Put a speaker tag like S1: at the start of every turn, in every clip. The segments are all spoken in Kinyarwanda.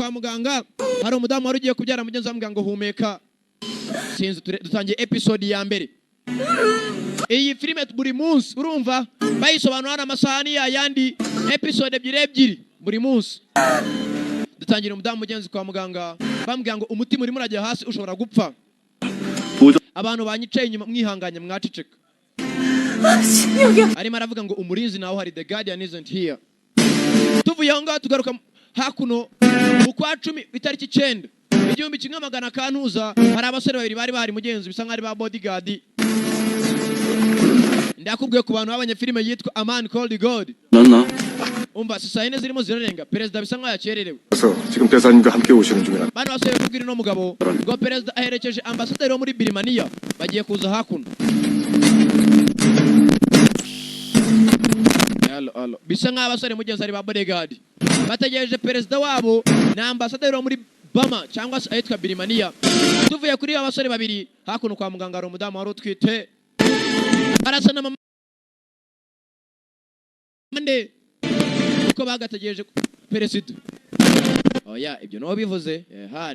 S1: kwa muganga hari umudamu wari ugiye kubyara mugenzi amubwira ngo humeka. Sinzi dutangiye episode ya mbere. Iyi filime buri munsi urumva bayisobanura n'amasahani yandi episode ebyiri buri munsi. Dutangira umudamu mugenzi kwa muganga bambwira ngo umutima urimo urajya hasi ushobora gupfa. Abantu banyicaye inyuma mwihanganye mwaceceka. Arimo aravuga ngo umurinzi naho hari, the guardian isn't here. Tuvuye aho ngaho tugaruka hakuno mu kwa 10 itariki 9 igihumbi kimwe magana kantuza hari abasore babiri bari bahari mugenzi bisa nk'ari ba bodyguard. Ndakubwiye ku bantu babanye filime yitwa A Man Called God. Umva saa yine zirimo zirarenga perezida bisa nk'aho yakererewe.
S2: 지금 대사님과 함께 오시는 중이라.
S1: Bano basore babwira no mugabo ngo perezida aherekeje ambasaderi wo muri Birmania bagiye kuza hakuno. Allo bisa nk'aho abasore mugenzi ari ba bodyguard bategereje perezida wabo na ambasaderi wo muri Bama cyangwa se ayitwa Birmania. Tuvuye kuri abasore babiri hakuno kwa muganga ari umudamu wari utwite arasa na mama mande uko bagategereje perezida. Oya ibyo no bivuze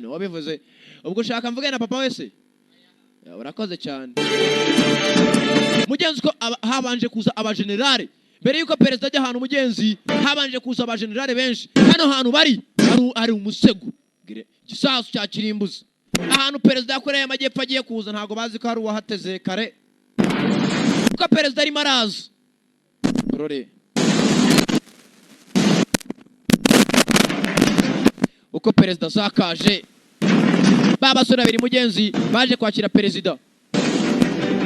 S1: no bivuze ubwo ushaka mvuge na papa wese urakoze cyane mugenzi ko habanje kuza abagenerale mbere yuko perezida ajya ahantu mugenzi habanje kuza abagenerale benshi hano hantu bari ari umusego gisasu cya kirimbuzi ahantu perezida yakoreye amajyepfo agiye kuza ntago bazi ko hari uwahateze kare uko perezida arimo araza rore uko perezida zakaje baba basore babiri mugenzi baje kwakira perezida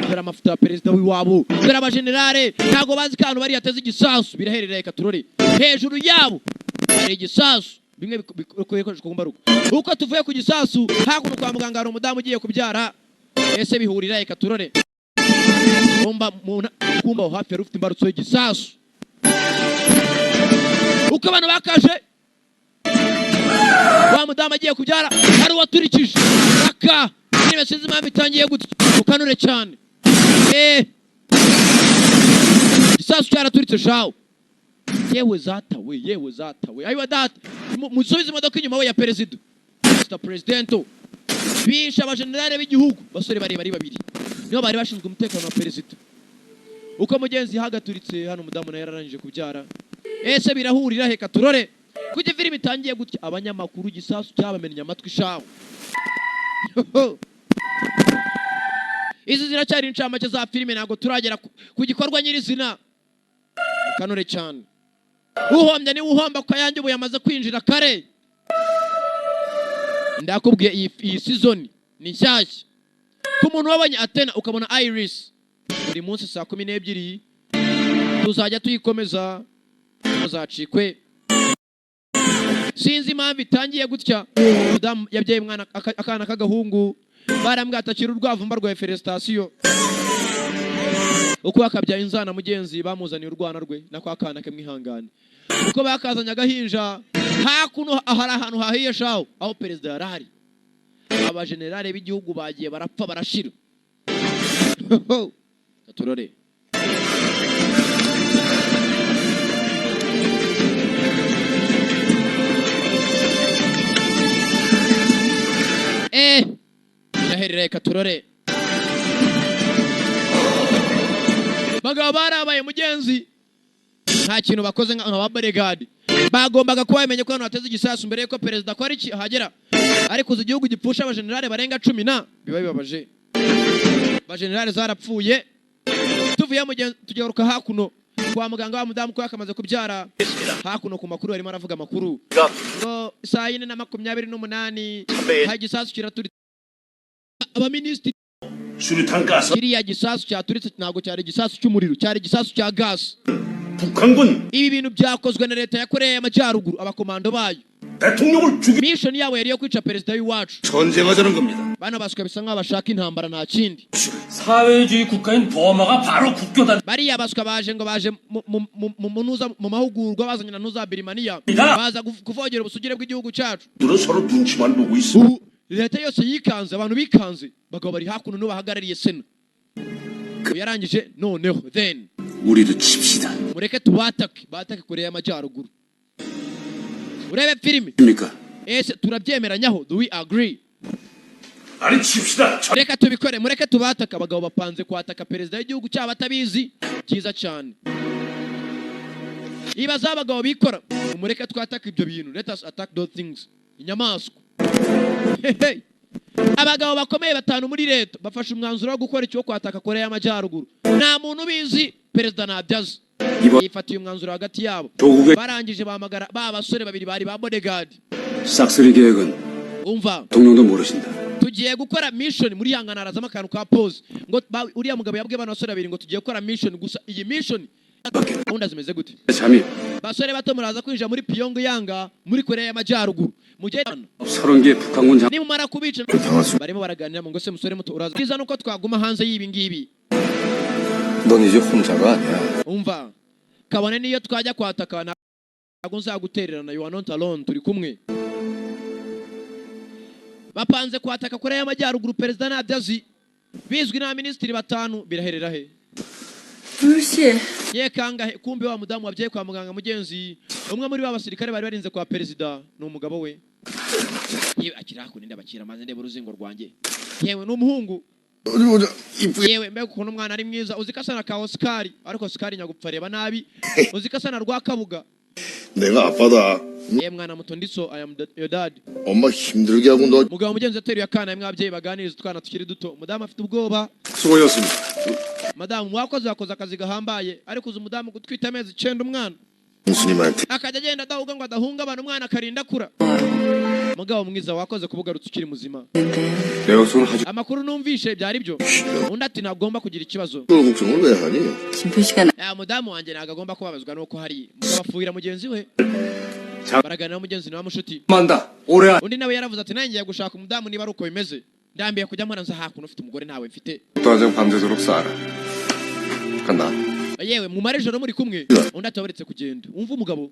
S1: dore amafuta ya perezida w'iwabo dore abagenerale ntago bazi ko ahantu bari yateze igisasu biraherereye katurore hejuru yabo hari igisasu bimwe bikoresha kumbaruka uko tuvuye ku gisasu hakuno kwa muganga hari umudamu ugiye kubyara ese bihurira katurore kumba hafi rufite imbarutso y'igisasu uko abantu bakaje wa mudamu agiye kubyara hari uwaturikije aka niba sinzi impamvu itangiye gutya ukanure cyane igisasu cyaraturitse shawo yewe zatawe ayiwa data musubize imodoka inyuma we ya perezida Mr. Presidento bisha abagenerale b'igihugu basore bari babiri nibo bari bashinzwe umutekano wa perezida uko mugenzi hagaturitse hano umudamu nawe yararangije kubyara ese birahurira he katurore kujya filime itangiye gutya abanyamakuru igisasu cyabamenye amatwi shawo izi ziracyari incamake za filime ntago turagera ku gikorwa nyirizina kanure cyane uhombye ni uhomba ko yanjye ubu yamaze kwinjira kare ndakubwiye iyi season ni nshyashya ku muntu wabonye Athena ukabona Iris buri munsi saa 12 tuzajya tuyikomeza muzacikwe sinzi impamvu itangiye gutya mudamu yabyaye mwana akana k'agahungu barambwatakira urwavumba rwa felicitation uko akabyaye inzana mugenzi bamuzaniye urwana rwe nako akana kemwihangane uko bakazanya gahinja hakuno ahari ahantu hahiye shawo aho perezida yarari abagenerale b'igihugu bagiye barapfa barashira katurore naherere katurore bagabo barabaye mugenzi nta kintu bakoze nka bodyguard bagombaga kuba bamenye ko hano hateze igisasu mbere yuko perezida ko ari hagera ariko uzi igihugu gipfusha abagenerale barenga 10 na biba bibabaje abagenerale zarapfuye tuvuye mugenzi tugaruka hakuno kwa muganga wa mudamu ko yakamaze kubyara hakuno ku makuru arimo aravuga makuru ngo saa 4:28 hagisasu kiraturitse abaministri kiriya gisasu cyaturitse ntago cyari igisasu cy'umuriro cyari igisasu cya gas ibi bintu byakozwe na leta ya Korea y'Amajyaruguru abakomando bayo mission yabo yari yo kwica perezida w'iwacu
S3: 전쟁하자는 겁니다.
S1: bana baswa bisa nk'aho bashaka intambara nta kindi
S3: 사회주의 국가인 버마가 바로 국교단
S1: bariya baswa baje ngo baje mu mahugurwa bazanye na nuza Birmania baza kuvogera ubusugire bw'igihugu cyacu
S3: 서로 눈치만 보고 있어.
S1: leta yose yikanze abantu bikanze bagabo bari hakuno n'ubahagarariye sena yarangije noneho then
S3: 우리도 칩시다.
S1: mureke tubatake Korea y'Amajyaruguru urebe filime ese turabyemeranyaho, do we agree?
S3: 아니 칩시다.
S1: Reka tubikore, mureke tubataka. Abagabo bapanze kwataka perezida w'igihugu cyabo atabizi, cyiza cyane. Ibaza abagabo bikora, mureke twataka ibyo bintu, let us attack those things. Inyamaswa. Abagabo bakomeye batanu muri leta bafashe umwanzuro wo gukora icyo kwataka Korea y'Amajyaruguru. Nta muntu ubizi, perezida nabyaza. Yifatiye umwanzuro hagati yabo. Barangije bahamagara ba basore babiri bari ba bodyguard.
S4: 싹쓸이 계획은
S1: Umva,
S4: 동료도 모르신다.
S1: tugiye gukora mission muri hangana arazama akantu ka pause ngo uriya mugabo yabwiye abantu basore babiri ngo tugiye gukora mission, gusa iyi mission gahunda zimeze gute?
S4: 잠이
S1: Basore bato muraza kwinjira muri Pyongyang muri Korea y'Amajyaruguru. Mugiye
S4: 30개 북한군 장
S1: nimumara kubica barimo baraganira ngo se musore muto uraza kiza nuko twaguma hanze y'ibi ngibi.
S2: 넌 이제 혼자가 아니야.
S1: Umva, kabone niyo twajya kwataka ntabwo nzagutererana, you are not alone, turi kumwe. Bapanze kwataka Korea y'Amajyaruguru, perezida nabyazi, bizwi na ministeri batanu, biraherera he?
S5: 불시에
S1: Ye kangahe? Kumbe wa mudamu wabyaye kwa muganga mugenzi, umwe muri ba basirikare bari barinze kwa perezida ni umugabo we. Yewe akira kuninda bakira maze ndebe uruzingo rwanjye. Yewe n'umuhungu. Yewe mbega ukuntu umwana ari mwiza, uzikasana ka Oscar, ariko Oscar nyagupfa reba nabi. Uzikasana rwa Kabuga.
S6: 내가 아빠다.
S1: Ye mwana muto ndiso, I am your dad.
S6: 엄마 힘들게 하고 너
S1: Mugabo mugenzi ateruye akana, mwabyeyi baganiriza utwana tukiri duto. Mudamu afite ubwoba.
S2: 수고하셨습니다.
S1: Madamu wakoze akazi gahambaye, ariko uzi umudamu gutwita amezi 9 umwana.
S6: 무스님한테
S1: Akajya agenda adahuga ngo adahungabana umwana akarinda kura. Mugabo mwiza wakoze kubugarutse ukiri muzima.
S2: 내가 손을 하지.
S1: Amakuru numvishe byari byo. Undi ati ntagomba kugira ikibazo.
S6: 걱정을 왜 하니?
S5: 김표 시간
S1: Ya mudamu wanjye nagomba kubabazwa nuko hari mugabo afuhira mugenzi we. Baraganira mugenzi nawe mushuti.
S4: 만다. 올해
S1: Undi nawe yaravuze ati nanjye gushaka umudamu niba ari uko bimeze. Ndambiye kujya mpora nza hakuno ufite umugore nawe mfite.
S2: 또한 밤새도록 싸라. 간다.
S1: Yewe mu marejoro muri kumwe. Undi atabaretse kugenda. Umva umugabo.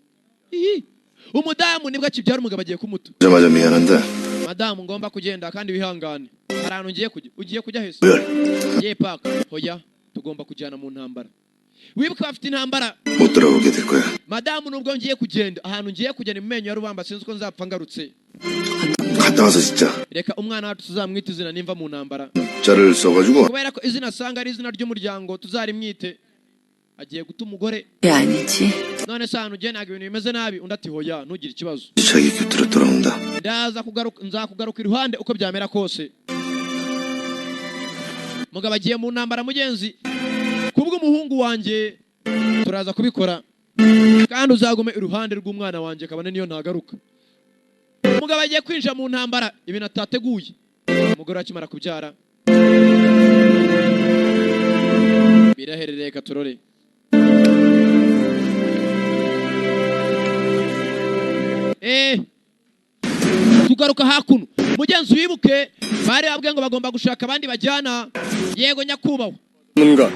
S1: Umudamu nibwo akibyara umugabo agiye kumuta.
S6: 맞아 미안한데.
S1: Madamu ngomba kugenda kandi wihangane. Harantu ngiye kujya. Ugiye kujya hese? Ye paka. Hoya, tugomba kujyana mu ntambara. Wibuka bafite intambara.
S6: 못 들어오게 될 거야.
S1: Madamu nubwo ngiye kugenda, ahantu ngiye kujya ni menyo ya rubamba, sinzi ko nzapfa ngarutse.
S6: 갔다 와서 진짜
S1: Reka umwana wacu tuzamwita izina nimva mu ntambara.
S6: 자를 써가지고
S1: Kubera ko izina asanga ari izina ry'umuryango tuzarimwite. Agiye guta umugore.
S5: 아니지.
S1: None se ahantu ugiye ntabwo ibintu bimeze nabi, undi ati hoya ntugire ikibazo.
S6: 자기 곁으로 돌아온다.
S1: nzakugaruka iruhande uko byamera kose. Mugabo agiye mu ntambara mugenzi. Kubwo umuhungu wanjye turaza kubikora. Kandi uzagume iruhande rw'umwana wanjye kabone niyo ntagaruka. Mugabo agiye kwinjira mu ntambara, ibintu atateguye. Umugore akimara kubyara. Biraherereye katurore. Tugaruka hakuno. Mugenzi wibuke bari babwiye ngo bagomba gushaka abandi bajyana. Yego nyakubahwa.
S2: 문가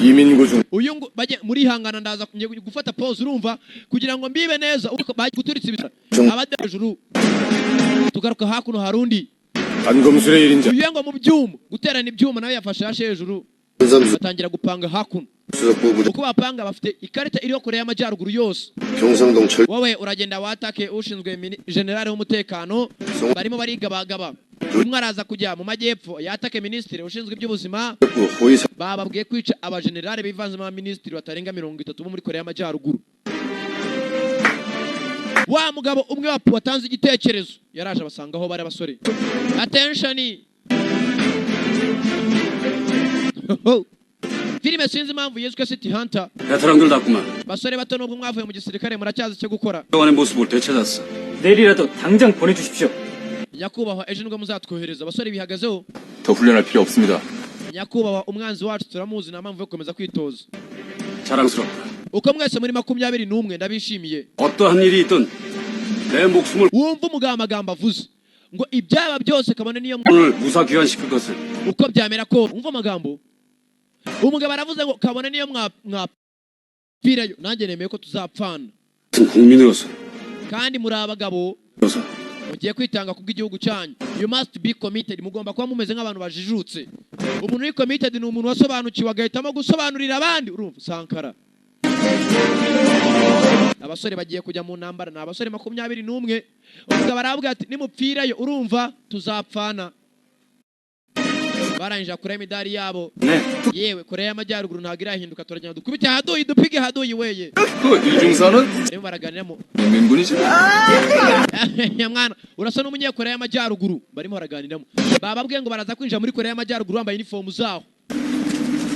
S2: 이민구 중
S1: Uyu ngo baje muri hangana ndaza gufata pause urumva kugira ngo mbibe neza uko guturitse ibitara. Abadejuru. Tugaruka hakuno harundi.
S2: 안검술의 일인자.
S1: Uyu ngo mu byuma guterana ibyuma nawe yafashe hashe hejuru. Batangira gupanga hakuno.
S6: 수석부부
S1: Uko bapanga bafite ikarita iriho Korea y'Amajyaruguru yose.
S6: 경상동 철
S1: Wowe uragenda watake ushinzwe generale w'umutekano barimo bariga bagaba. Umwe araza kujya mu majyepfo yatake ministre ushinzwe iby'ubuzima.
S6: 호위사
S1: Bababwiye kwica abagenerale bivanzemo abaminisitiri batarenga 30 bo muri Korea y'Amajyaruguru. Wa mugabo umwe watanze igitekerezo yaraje abasangaho bari abasore. Attention. Filime sinzi impamvu yiswe City Hunter.
S4: 베테랑들 났구만.
S1: Basore bato nubwo mwavuye mu gisirikare muracyazi cyo gukora.
S4: 그동안의 모습을 되찾았어.
S3: 내일이라도 당장 보내주십시오.
S1: Nyakubahwa ejo nibwo muzatwohereza abasore bihagazeho.
S2: 더 훈련할 필요 없습니다.
S1: Nyakubahwa umwanzi wacu turamuzi na mpamvu yo gukomeza kwitoza.
S4: 자랑스럽다.
S1: Uko mwese muri 21 ndabishimiye.
S4: 어떠한 일이 있든 내 목숨을
S1: Wumva umugamba avuze ngo ibyaba byose kabone niyo
S4: 오늘 무사 귀환시킬 것을
S1: uko byamera ko umva amagambo. Umugabo aravuze ngo kabone niyo mwapfirayo nanjye nemeye ko tuzapfana.
S4: 국민으로서
S1: Kandi muri abagabo mugiye kwitanga kubw'igihugu cyanyu. You must be committed. Mugomba kuba mumeze nk'abantu bajijutse. Umuntu uri committed ni umuntu wasobanukiwe agahitamo gusobanurira abandi. Urumva Sankara. abasore bagiye kujya mu ntambara ni abasore 21 umugabo aravuga ati nimupfirayo urumva tuzapfana barangije kure imidari yabo yewe Korea y'Amajyaruguru ntago irahinduka turajya dukubite hadoyi dupige hadoyi weye
S2: 일중사는
S1: rero baraganiramo
S2: 민군이지.
S1: ya mwana urasa n'umunye Korea y'Amajyaruguru barimo baraganiramo bababwiye ngo baraza kwinjira muri Korea y'Amajyaruguru bambaye uniform zaho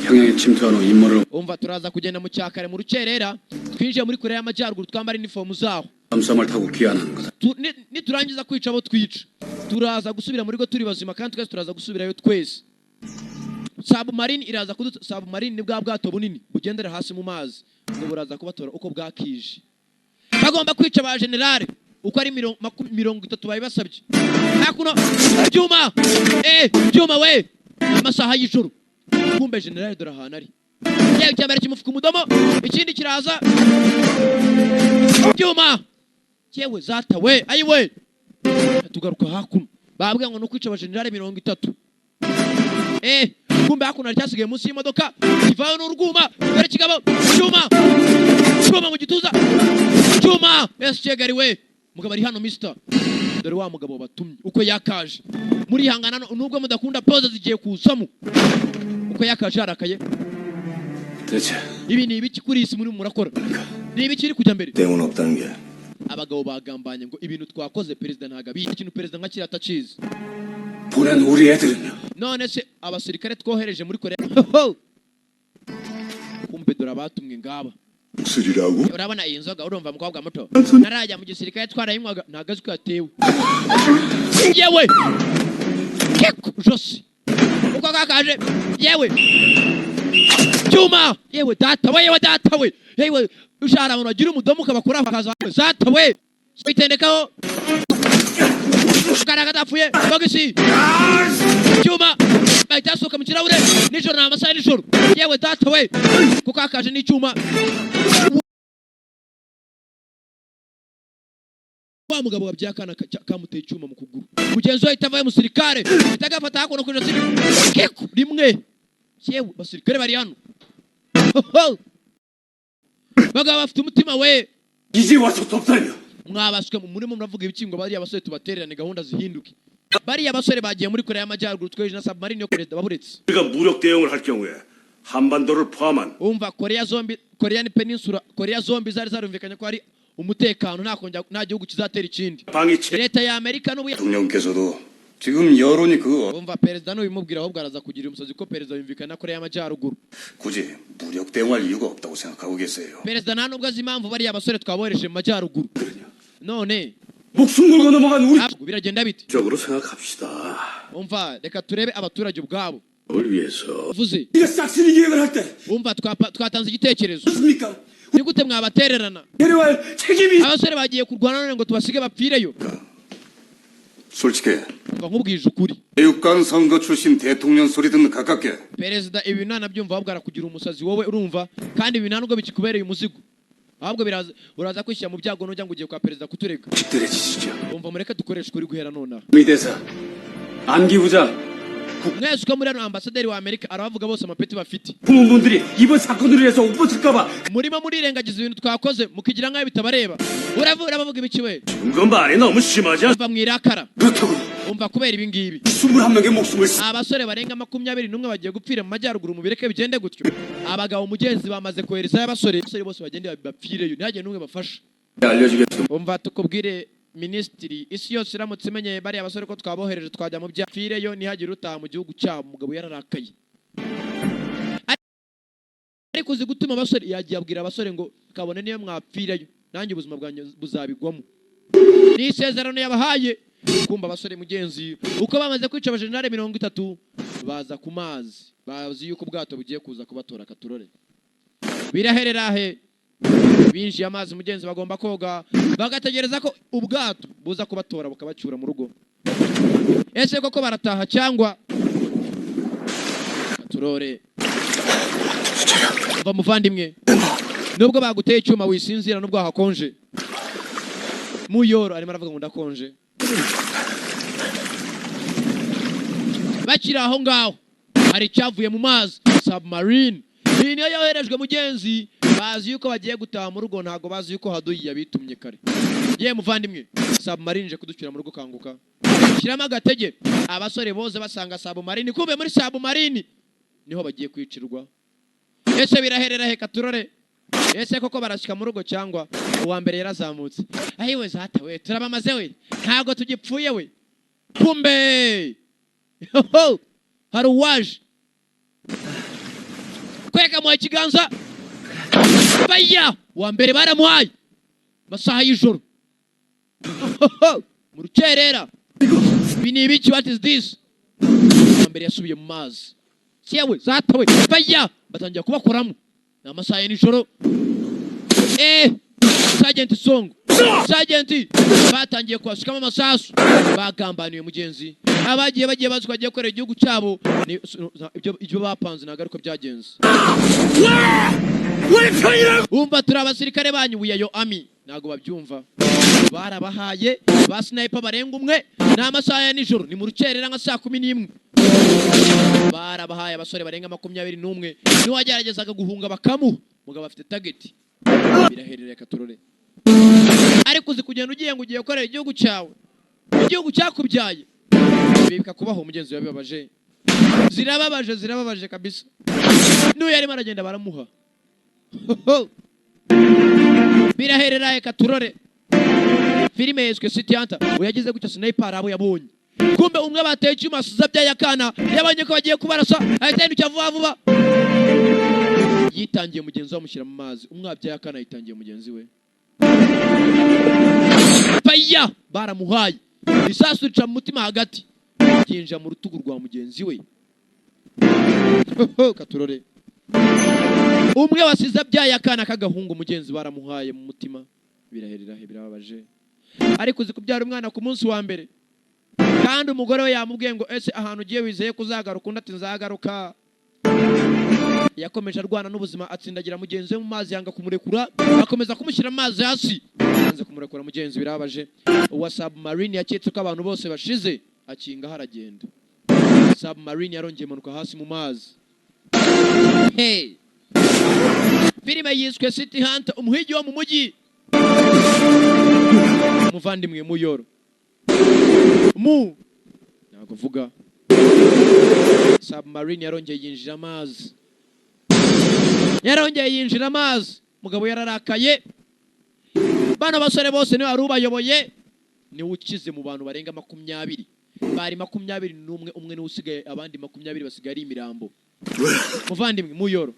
S4: 평양에 침투한 후 임무를
S1: umva turaza kugenda mu cyakare mu rucerera twinjiye muri Korea y'Amajyaruguru twambara uniform zaho
S4: 잠수함을 타고 귀환하는 거다.
S1: niturangiza kwica abo twica turaza gusubira muri go turi bazima kandi twese turaza gusubirayo twese submarine iraza submarine ni bwa bwato bunini bugendera hasi mu mazi ngo buraza kubatora uko bwakije bagomba kwica ba generale uko ari 30 bayibasabye nakuno byuma we amasaha y'ijoro kumbe generale dora hanari yewe cyambere kimufuka umudomo ikindi kiraza byuma yewe zata we ayiwe tugaruka hakuno babwiye ngo no kwica ba generale 30 kumbe hakuno ryasigaye munsi y'imodoka kivayo n'urwuma dore kigabo cyuma mu gituza cyuma Kigali we mugabo ari hano mister dore wa mugabo batumye uko yakaje muri hangana nubwo mudakunda pose zigiye kusamo uko yakaje harakaye
S4: 대체
S1: ibi ni ibiki kuri isi muri murakora ni ibiki iri kujya mbere
S6: 대응 없다는 게
S1: abagabo bagambanye ngo ibintu twakoze president ntagabi ikintu president nka kira atacize
S4: 보낸 우리 애들은요.
S1: none se abasirikare twohereje muri Korea kumbe dore abatumwe ngaba
S6: 술이라고?
S1: urabona iyi nzoga urumva mukobwa muto narajya mu gisirikare twarayinywaga ntagazi ko yatewe yewe josi uko kakaje yewe cyuma yewe data we yewe ushara abantu bagira umudomo ukabakura bakaza zata we bitendekaho karaga dapfuye bagisi cyuma bayitasoka mu kirahure nijoro na amasaha nijoro yewe data we kuko akaje n'icyuma wa mugabo wabyakana kamuteye icyuma mu kuguru mugenzi we itavaye musirikare itagafata hakuno kuje kiko rimwe yewe basirikare bari hano bagabo bafite umutima we
S4: 이제 와서 돕다며.
S1: mwabaswe murimo muravuga ibikingo bari abasore tubatererane gahunda zihinduke bari abasore bagiye muri Korea y'Amajyaruguru tweje na submarine yo Korea baburetse
S4: 우리가 무력 대응을 할 경우에 한반도를 포함한
S1: umva Korean Peninsula Korea zombi zari zarumvikanye ko ari umutekano nta gihugu kizatera ikindi
S4: 방위체
S1: leta ya Amerika n'ubu
S6: 대통령께서도 지금 여론이
S1: umva perezida n'ubimubwira ahubwo araza kugira umusozi ko perezida yumvikana Korea y'Amajyaruguru
S6: 굳이 무력 대응할 이유가 없다고 생각하고 계세요.
S1: perezida nta nubwo azi impamvu bari abasore twabohereje mu majyaruguru none
S4: 목숨 걸고 넘어간 우리
S1: biragenda bite
S6: 적으로 생각합시다.
S1: umva reka turebe abaturage ubwabo
S6: 뭘 위해서?
S1: uvuze
S4: 우리가 싹쓸이 계획을 할 때
S1: umva twatanze igitekerezo
S4: 맞습니까?
S1: ni gute mwabatererana
S4: 데려갈 책임이
S1: abasore bagiye kurwana none ngo tubasige bapfireyo
S6: 솔직해.
S1: ngo nkubwije ukuri
S6: 대육간 선거 출신 대통령 소리 듣는 가깝게.
S1: perezida ibi nanabyumva ahubwo arakugira umusazi wowe urumva kandi ibi ntabwo bikikubereye umuzigo ahubwo uraza kwishyira mu byago nujya ngo ugiye kwa perezida kuturega
S4: 직들해지시죠.
S1: umva mureke dukoresha ukuri guhera nonaha
S4: 미대사 안기부장
S1: mwese uko muri hano ambasaderi wa Amerika arabavuga bose amapeti bafite
S4: 부모분들이 이번 사건으로 해서 옷 벗을까봐
S1: murimo murirengagiza ibintu twakoze mukigira nk'aho bitabareba uravuga ibiki we
S4: 이건 말이 너무 심하지 않...
S1: umva mwirakara
S4: 그렇다고
S1: umva kubera ibi ngibi
S4: 21명의 목숨을
S1: abasore barenga 21 bagiye gupfira mu majyaruguru mu bireke bigende gutyo abagabo mugenzi bamaze kohereza abasore bose bagende bapfireyo ntihagire n'umwe bafasha
S6: 알려주겠습니다.
S1: umva tukubwire minisitiri isi yose iramutse imenye bari abasore ko twabohereje twajya mu byapfireyo ntihagire utaha mu gihugu cyabo umugabo yararakaye ariko uzi gutuma abasore yagiye abwira abasore ngo kabone niyo mwapfireyo nanjye ubuzima bwanjye buzabigwamo ni isezerano yabahaye kumba abasore mugenzi uko bamaze kwica abajenerali 30 baza ku mazi bazi yuko ubwato bugiye kuza kubatora katurore biraherera he binjiye amazi mugenzi bagomba koga bagategereza ko ubwato buza kubatora bukabacyura mu rugo ese koko barataha cyangwa katurore bamuvandimwe nubwo baguteye icyuma wisinzira nubwo hakonje muyoro arimo aravuga ngo ndakonje bakiri aho ngaho hari cyavuye mu mazi submarine iyi niyo yoherejwe mugenzi, bazi yuko bagiye gutaha mu rugo, ntago bazi yuko haduyi yabitumye kare. Ye muvandimwe, submarine je kuducyura mu rugo kanguka. Shiramo agatege, abasore boze basanga submarine, kumbe muri submarine niho bagiye kwicirwa. Ese biraherera he katurore? Ese koko barashika mu rugo cyangwa uwa mbere yarazamutse? Ayiwe zata we, turabamaze we, ntago tugipfuye we. Kumbe hari uwaje kweka mu kiganza, baya wa mbere baramuhaye masaha y'ijoro mu rukerera. Bini ibiki, what is this? Wa mbere yasubiye mu mazi. Siyewe zata we, baya batangiye kubakoramo n'amasaha y'ijoro. Sergeant Song, Sergeant batangiye kwashikamo amasasu, bagambaniye mugenzi. Abagiye bazwa bagiye korera igihugu cyabo, ibyo bapanze nagaruko byagenze. Umva turi abasirikare banyu buyayo ami, nago babyumva. Barabahaye ba sniper barenga umwe n'amasaha ya nijoro, ni mu rukerera nka saa 11. Barabahaye abasore barenga 21, ni wageragezaga guhunga bakamu, mugabo afite target. Biraherera katurore. Ariko uzi kugenda ugiye ngo ugiye korera igihugu cyawe, igihugu cyakubyaye, bibika kubaho mugenzi wabibabaje. Zirababaje kabisa. N'uyu yarimo aragenda baramuha. Biraherera katurore. Filime yeswe City Hunter, uyagize gutya sniper abo yabonye. Kumbe umwe bateye icyuma sizabya yakana, yabonye ko bagiye kubarasa, ahita yinuka vuba. Yitangiye mugenzi wamushyira mu mazi, umwabya yakana yitangiye mugenzi we. Paya baramuhaye, isasu rica mu mutima hagati, yinjira mu rutugu rwa mugenzi we. Katurore. Umwe wasiza byayakana kagahungu mugenzi baramuhaye mu mutima. Biraherera he, birababaje. Ariko uzi kubyara umwana ku munsi wa mbere, kandi umugore we yamubwiye ngo ese ahantu ugiye wizeye kuzagaruka, undi ati nzagaruka. Yakomeje arwana n'ubuzima, atsindagira mugenzi we mu mazi, yanga kumurekura, akomeza kumushyira amazi hasi, yanze kumurekura mugenzi. Birababaje. Uwa submarine yaketse ko abantu bose bashize, akinga haragenda. Submarine yarongeye manuka hasi mu mazi. Hey, filime yiswe City Hunter, umuhigi wo mu mujyi. Muvandimwe muyoro mu ntago vuga. Submarine yarongeye yinjira amazi, mugabo yararakaye. Bana basore bose ni warubayoboye, ni ukize mu bantu barenga 20. Bari 21, umwe ni usigaye, abandi 20 basigaye ari imirambo. Muvandimwe muyoro,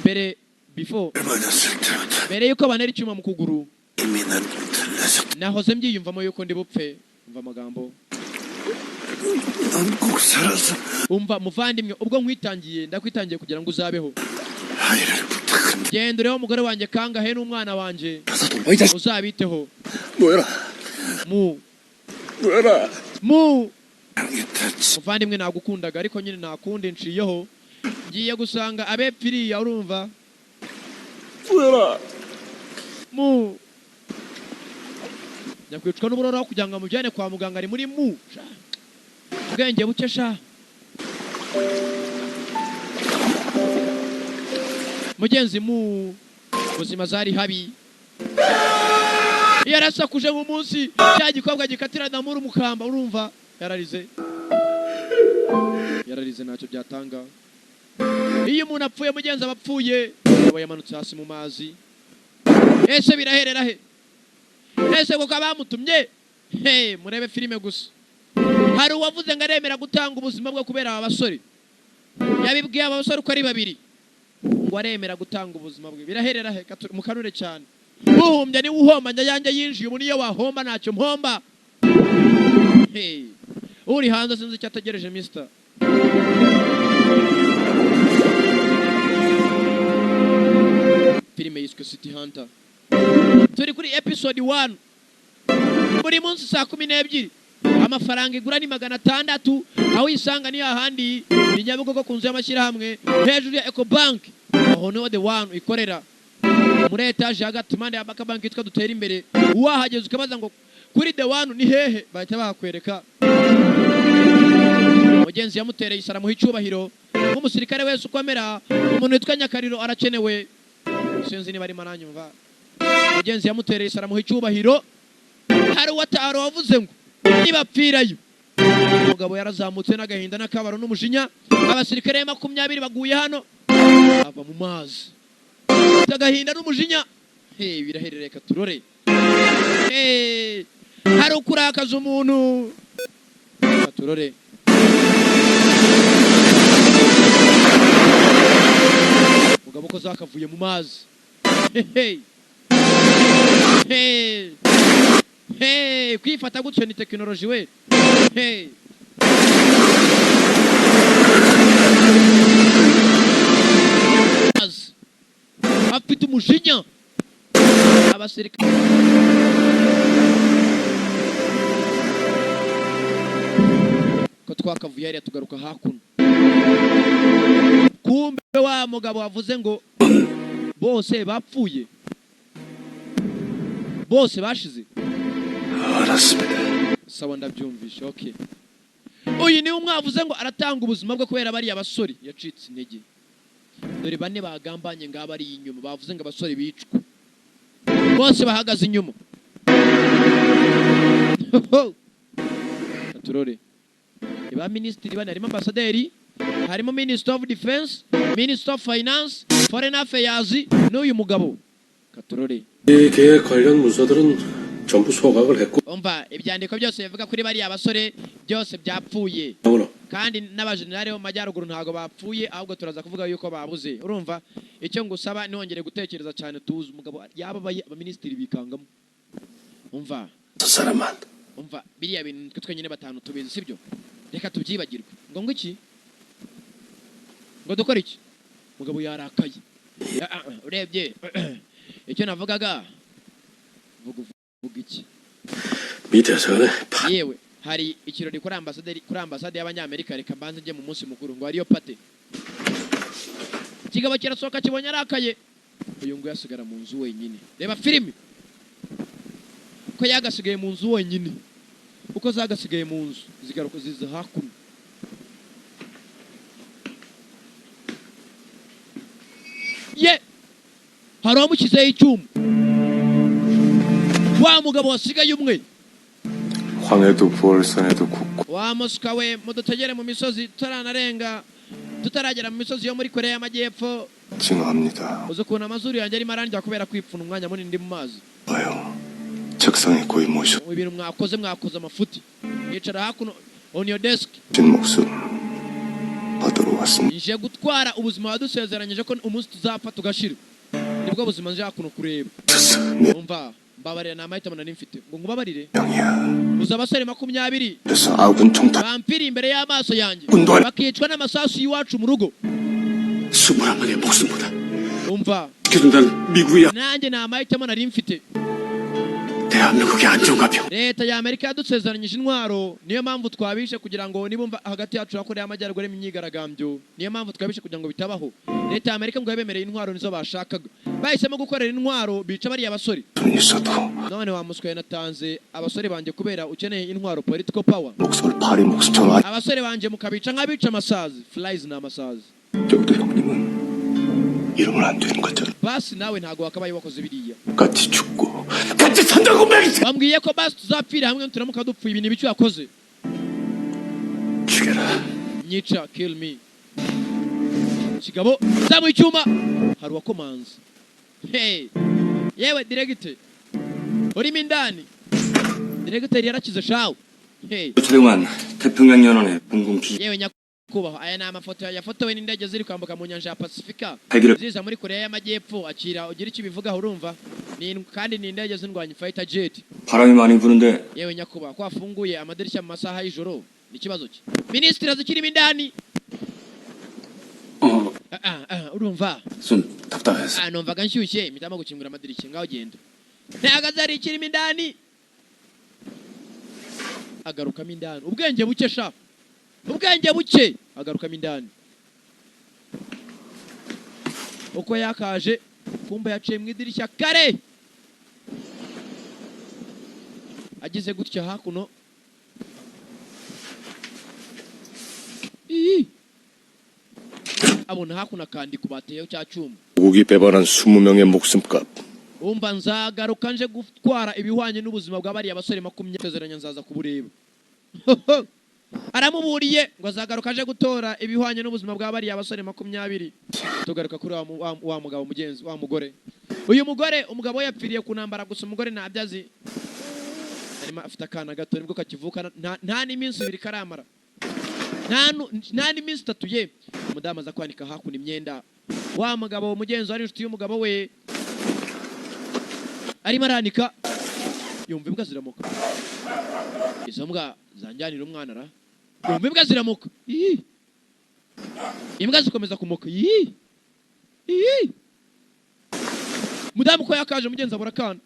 S1: mbere yuko banera icyuma mu kuguru, nahoze mbyiyumvamo yuko ndi bupfe. Umva amagambo, umva muvandimwe, ubwo ndakwitangiye kugira ngo uzabeho. Genda ureho umugore wanjye kangahe n'umwana wanjye, uzabiteho. Muvandimwe nagukundaga, ariko nyine nakunde nciyeho, ngiye gusanga abepfiriya, urumva. Nyakwicwa n'uburoro kugira ngo amujyane kwa muganga, ari muri ubwenge buke sha. Mugenzi ubuzima zari habi. Yarasakuje mu munsi, cya gikobwa gikatirana muri umukamba, urumva. Yararize ntacyo byatanga. Iyo umuntu apfuye mugenzi abapfuye, aba yamanutse hasi mu mazi. Ese biraherera he? Ese kuko abamutumye, murebe filime gusa. Hari uwavuze ngo aremera gutanga ubuzima bwe kubera aba basore. Yabibwiye aba basore uko ari 2, ngo aremera gutanga ubuzima bwe. Biraherera he? Mukanure cyane. Uhumbya ni uhomba, njya yinjiye ubu niyo wahomba ntacyo mpomba. Uri hanze sinzi icyo ategereje mister. Filime yiswe City Hunter, turi kuri episode 1. Buri munsi saa 12, amafaranga igura ni 600, aho isanga ni ahandi ni Nyabugogo ku nzu y'amashyirahamwe hejuru ya Ecobank, aho niho the one ikorera muri etage hagati mande ya Bank yitwa dutera imbere. Wahageze ukabaza ngo kuri the one ni hehe, bahita bakwereka. mugenzi yamutereye isara muha icyubahiro nk'umusirikare wese ukomera umuntu witwa Nyakariro arakenewe sinzi niba arimo aranyumva mugenzi yamutereye isara muha icyubahiro hari uwataro wavuze ngo nibapfirayo umugabo yarazamutse n'agahinda n'akabaro n'umujinya abasirikare 20 baguye hano ava mu mazi agahinda n'umujinya biraherereka turore hari ukurakaza umuntu turore umugabo ko zakavuye mu mazi kwifata gutyo ni tekinoloji we afite umujinya abasirikare ko twakavuye hariya tugaruka hakuno kumbe wa mugabo wavuze ngo bose bapfuye bose bashize sawa ndabyumvisha okay uyu ni umwavuze ngo aratanga ubuzima bwo kubera bari abasore yacitse intege dore bane bagambanye ngaba ari inyuma bavuze ngo abasore bicwa bose bahagaze inyuma turore ba ministeri bane harimo ambassadeur harimo minister of defense minister of finance foreign affairs n'uyu mugabo katurore
S3: 이게 관련 문서들은 전부 소각을 했고
S1: umva ibyandiko byose bivuga kuri bari abasore byose byapfuye kandi n'abajenerali bo majyaruguru ntago bapfuye ahubwo turaza kuvuga yuko babuze urumva icyo ngusaba nongere gutekereza cyane tuzi umugabo yaba abaministeri bikangamo umva
S6: 사람만
S1: umva biriya bintu twenyine batanu tubizi sibyo reka tubyibagirwe ngo iki ngo dukora iki mugabo yarakaye urebye icyo navugaga vuga iki
S3: 밑에서는
S1: yewe hari ikirori kuri ambasade y'abanyamerika reka mbanze njye mu munsi mukuru ngo ariyo pate kigabo kirasohoka kibonye arakaye uyu ngo yasigara mu nzu wenyine reba filime ko yagasigaye mu nzu wenyine uko zagasigaye mu nzu zigaruka ziza hakuno hari uwamushyizeho icyuma wa mugabo wasigaye umwe
S2: 황해도 부월산에도 국고
S1: wa musika we mudutegere mu misozi tutaragera mu misozi yo muri Korea y'Amajyepfo
S2: 징후합니다.
S1: uzi ukuntu amazuru yanjye arimo arangira kubera kwipfuna umwanya munini ndi mu mazi
S2: 봐요. 책상에 고이 모셔
S1: ibintu mwakoze amafuti yicara hakuno on your desk
S2: 진 목숨 받으러 왔습니다.
S1: nje gutwara ubuzima wadusezeranyije ko umunsi tuzapfa tugashira nibwo buzima nje hakuno kureba umva mbabarira namahitamo nari mfite ngo ngubabarire
S2: 명이야.
S1: uza abasore 20
S2: 그래서 아군 총탄
S1: bampiri imbere y'amaso yanjye
S2: 군도
S1: bakicwa n'amasasu y'iwacu mu rugo
S4: 21명의 목숨보다
S1: umva
S4: 지켜준다는 미국이야.
S1: nanjye namahitamo nari mfite
S4: 대한민국의 안정감이요.
S1: leta ya Amerika yadusezeranyije intwaro niyo mpamvu twabishe kugira ngo nibumva hagati yacu Korea y'Amajyaruguru imyigaragambyo niyo mpamvu twabishe kugira ngo bitabaho leta ya Amerika ngo yabemereye intwaro nizo bashakaga bahisemo gukorera intwaro bica bari abasore
S2: 있어도
S1: none wamuswaye natanze abasore banje kubera ukeneye intwaro political power
S2: 목숨을 파리 목숨처럼
S1: abasore banje mukabica nk'abica amasazi flies na amasazi
S2: 정도 형님은 이러면 안 되는 거잖아.
S1: basi nawe ntago wakabaye wakoze biriya
S2: 같이 죽고
S4: 같이 산다고 명이
S1: bambwiye ko basi tuzapfira hamwe turamuka dupfuye ibintu bicu yakoze
S2: 죽여라.
S1: nyica kill me kigabo zamu icyuma hari uwakomanze yewe diregite urimo indani diregiteri yarakize shawo
S6: 최대관 태평양연안의 공공기지
S1: yewe nyakubahwa aya ni amafoto yafotowe n'indege ziri kwambuka mu nyanja ya Pasifika
S6: 해기를
S1: ziza muri Korea y'Amajyepfo akira ugira icyo bivugaho urumva kandi ni indege z'indwanyi fighter jet
S6: 바람이 많이 부는데
S1: yewe nyakubahwa ko afunguye amadirishya mu masaha y'ijoro ni kibazo ki ministre azikirimo indani urumva
S6: 좀 답답해서
S1: numvaga nshyushye mpitamo gukingura amadirishya ngaho genda ntihagaze hari ikirimo indani agarukamo indani ubwenge buke sha ubwenge buke agarukamo indani uko yakaje kumba yaciye mu idirishya kare agize gutya hakuno abona hakuna kandi kubateyo cya cyuma
S2: 고기 배반한 20명의 목숨값.
S1: umva nzagaruka nje gutwara ibihwanye n'ubuzima bw'abari abasore 20 sezeranya nzaza kubureba aramuburiye ngo azagaruka aje gutora ibihwanye n'ubuzima bw'abari abasore 20 tugaruka kuri wa mugabo mugenzi wa mugore uyu mugore umugabo yapfiriye kunambara gusa umugore nabyazi arimo afite akana gato nibwo kakivuka nta n'iminsi 2 karamara nta n'iminsi 3 ye umudamu aza kwanika hakuna imyenda wa mugabo mugenzi ari inshuti y'umugabo we arimo aranika yumva imbwa ziramuka izo mbwa zanjyanira umwana ra yumva imbwa ziramuka imbwa zikomeza kumuka mudamu ko yakaje mugenzi abura kana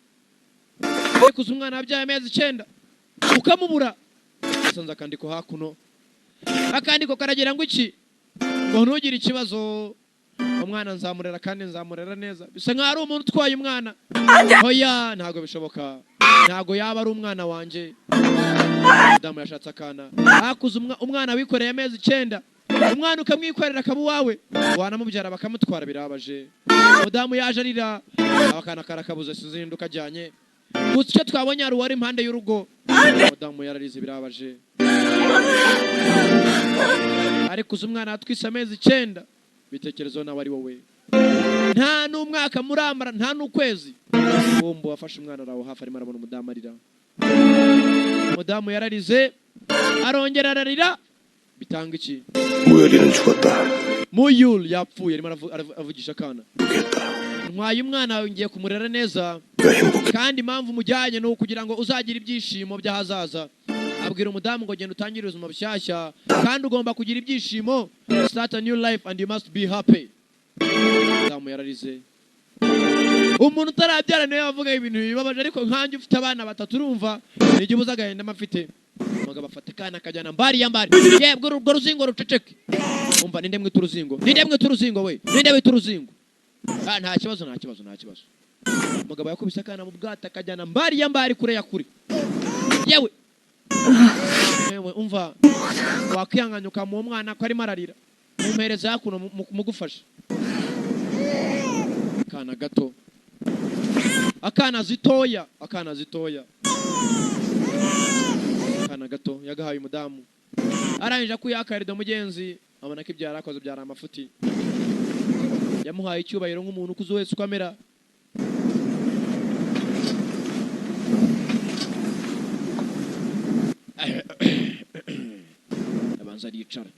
S1: kuza umwana abyaye amezi 9 ukamubura asanze akandiko hakuno akandiko karagira ngo iki ngo ntugire ikibazo umwana nzamurera kandi nzamurera neza bisa nka ari umuntu utwaye umwana oya ntago bishoboka ntago yaba ari umwana wanje mudamu yashatse akana akuze umwana wikoreye amezi 9 umwana ukamwikorera akabu wawe wanamubyara bakamutwara birabaje mudamu yaje arira abakana karakabuze sizinduka ajyanye gusa icyo twabonye ari wari impande y'urugo mudamu yararize birabaje ariko umwana atwise amezi 9 bitekerezo nawe ari wowe nta n'umwaka murambara nta n'ukwezi bombo wafashe umwana rawo hafi arimo arabona umudamu arira umudamu yararize arongera ararira bitanga iki
S2: 무열이는 죽었다.
S1: muyul yapfuye arimo avugisha kana
S2: 죽겠다.
S1: ntwaye umwana ngiye kumurera neza
S2: 내가 행복해.
S1: kandi impamvu mujyanye no kugira ngo uzagira ibyishimo by'ahazaza abwira umudamu ngo genda utangire ubuzima bushyashya kandi ugomba kugira ibyishimo start a new life and you must be happy umudamu yararize umuntu utarabyara niwe yavuga ibintu bibabaje ariko nkanjye ufite abana 3 urumva n'igihe uzagahenda amafite umugabo afata kana akajyana mbari yebwe urwo ruzingo ruceceke umva ninde mwita uruzingo we ninde wita uruzingo nta kibazo umugabo yakubise akana mu bwata akajyana mbari kure ya kure yewe umva wakwihanganyuka mu mwana ko arimo ararira mumpereza hakuno mugufasha akana gato akana zitoya akana gato yagahaye umudamu arangije kuyakarida mugenzi abona ko ibyara akoze byara amafuti yamuhaye icyubahiro nk'umuntu kuzo wese ukamera abanza aricara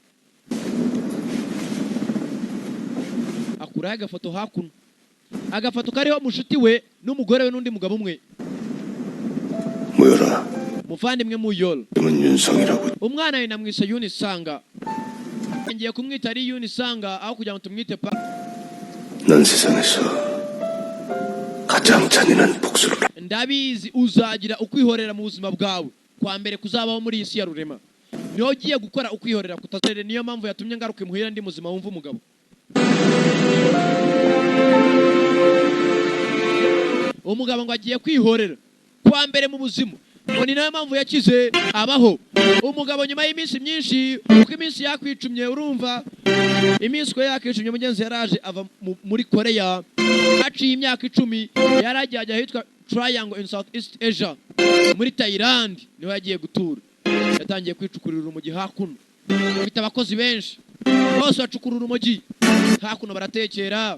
S1: akuraho agafoto hakuno agafoto kariho mushuti we n'umugore we n'undi mugabo umwe
S2: 무열아.
S1: muvandimwe muyol
S2: 이름은 윤성이라고.
S1: umwana we namwise Yunisanga ngiye kumwita ari Yunisanga aho kugira ngo tumwite pa
S2: 난 세상에서 가장 잔인한 복수를.
S1: ndabizi uzagira ukwihorera mu buzima bwawe kwa mbere kuzabaho muri isi ya rurema niho ugiye gukora ukwihorera kutazere niyo mpamvu yatumye ngaruka imuhira ndi muzima wumva umugabo umugabo ngo agiye kwihorera kwa mbere mu buzima ngo ni nayo mpamvu yakize abaho umugabo nyuma y'iminsi myinshi uko iminsi yakwicumye urumva iminsi ko yakwicumye mugenzi yaraje ava muri Korea haciye imyaka 10 yaragiye ahitwa Triangle in South East Asia muri Thailand niho yagiye gutura yatangiye kwicukurira urumogi hakuno bita abakozi benshi bose bacukurura urumogi hakuno baratekera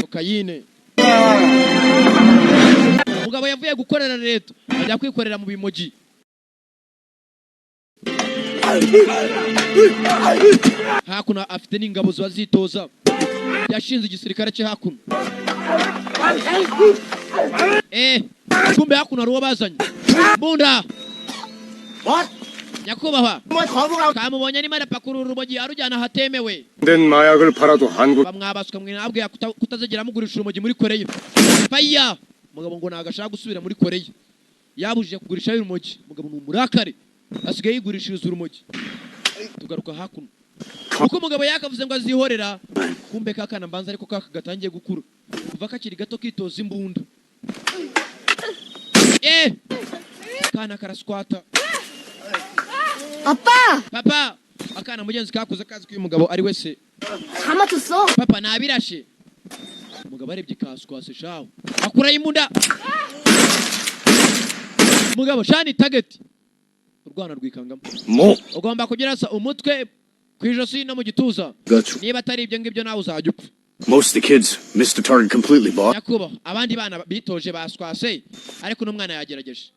S1: kokayine umugabo yavuye gukorera leta ajya kwikorera mu bimogi hakuno afite n'ingabo zazitoza yashinze igisirikare cye hakuno kumbe hakuno ari uwo bazanye mbunda nyakubahwa kamubonye arimo arapakurura urumogi arujyana ahatemewe
S2: 된 마약을 팔아도 한국.
S1: bamwabaswa mwabwiye kutazagera mugurisha urumogi muri Korea faya mugabo ngo nagashaka gusubira muri Korea yabujije kugurisha urumogi mugabo n'umurakare asigaye yigurishiriza urumogi tugaruka hakuno uko mugabo yakavuze ngo azihorera kumbe kakana mbanza ariko gatangiye gukura kuva kakiri gato kitoza imbunda kana karaskwata papa akana mugenzi kakuze kazi ko uyu mugabo ari wese
S7: 다 맞췄어.
S1: papa nabirashe umugabo arebye kaswase shaho akurayo imbunda umugabo shani target urwana rwikangamo
S4: 뭐?
S1: ugomba kugira umutwe kwijosi no mu gituza
S4: Gotcha.
S1: niba atari ibyo ngibyo nawe uzajya upfa
S4: Most of the kids missed the target completely, boss.
S1: Yakuba abandi bana bitoje baswase ariko n'umwana yagerageje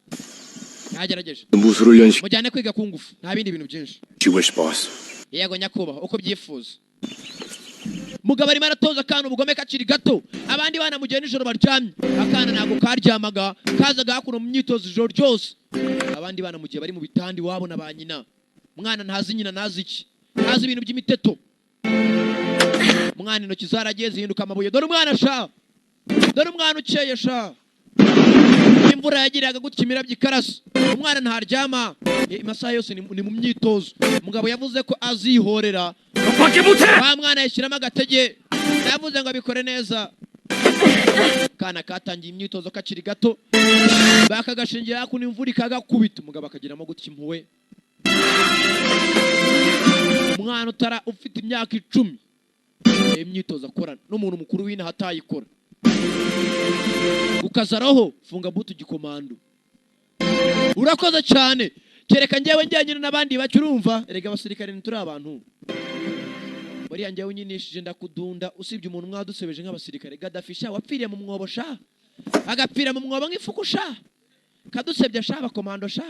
S4: 무술을 연식.
S1: mujyane kwiga kungufu nta bindi bintu byinshi
S4: You wish, boss.
S1: yego nyakuba uko byifuza mugabo arimo aratoza akana ubugome kakiri gato abandi bana mu gihe nijoro baryamye akana ntabwo karyamaga kazaga hakuno mu myitozo ijoro ryose abandi bana mu gihe bari mu bitandi wabo na ba nyina umwana ntazi nyina nazi iki ntazi ibintu by'imiteto umwana intoki zaragiye zihinduka amabuye dore umwana sha dore umwana ukeye sha imvura yagiraga gutya imirabyo ikarasa umwana ntaryama amasaha yose ni mu myitozo umugabo yavuze ko azihorera wa mwana yashyiramo agatege yavuze ngo abikore neza kana katangiye imyitozo kakiri gato bakagashingira hakuno imvura ikagakubita umugabo akagiramo gutya impuhwe umwana ufite imyaka 10 imyitozo akorana n'umuntu mukuru w'inaha atayikora ukaza roho funga butu gikomando urakoze cyane kereka njyewe njyanye n'abandi bacurumva erega abasirikare nturi abantu bari njyewe nyinishije ndakudunda usibye umuntu mwadusebeje nk'abasirikare Gadafisha wapfiriye mu mwobo sha agapfira mu mwobo nk'ifuku sha kadusebye sha abakomando sha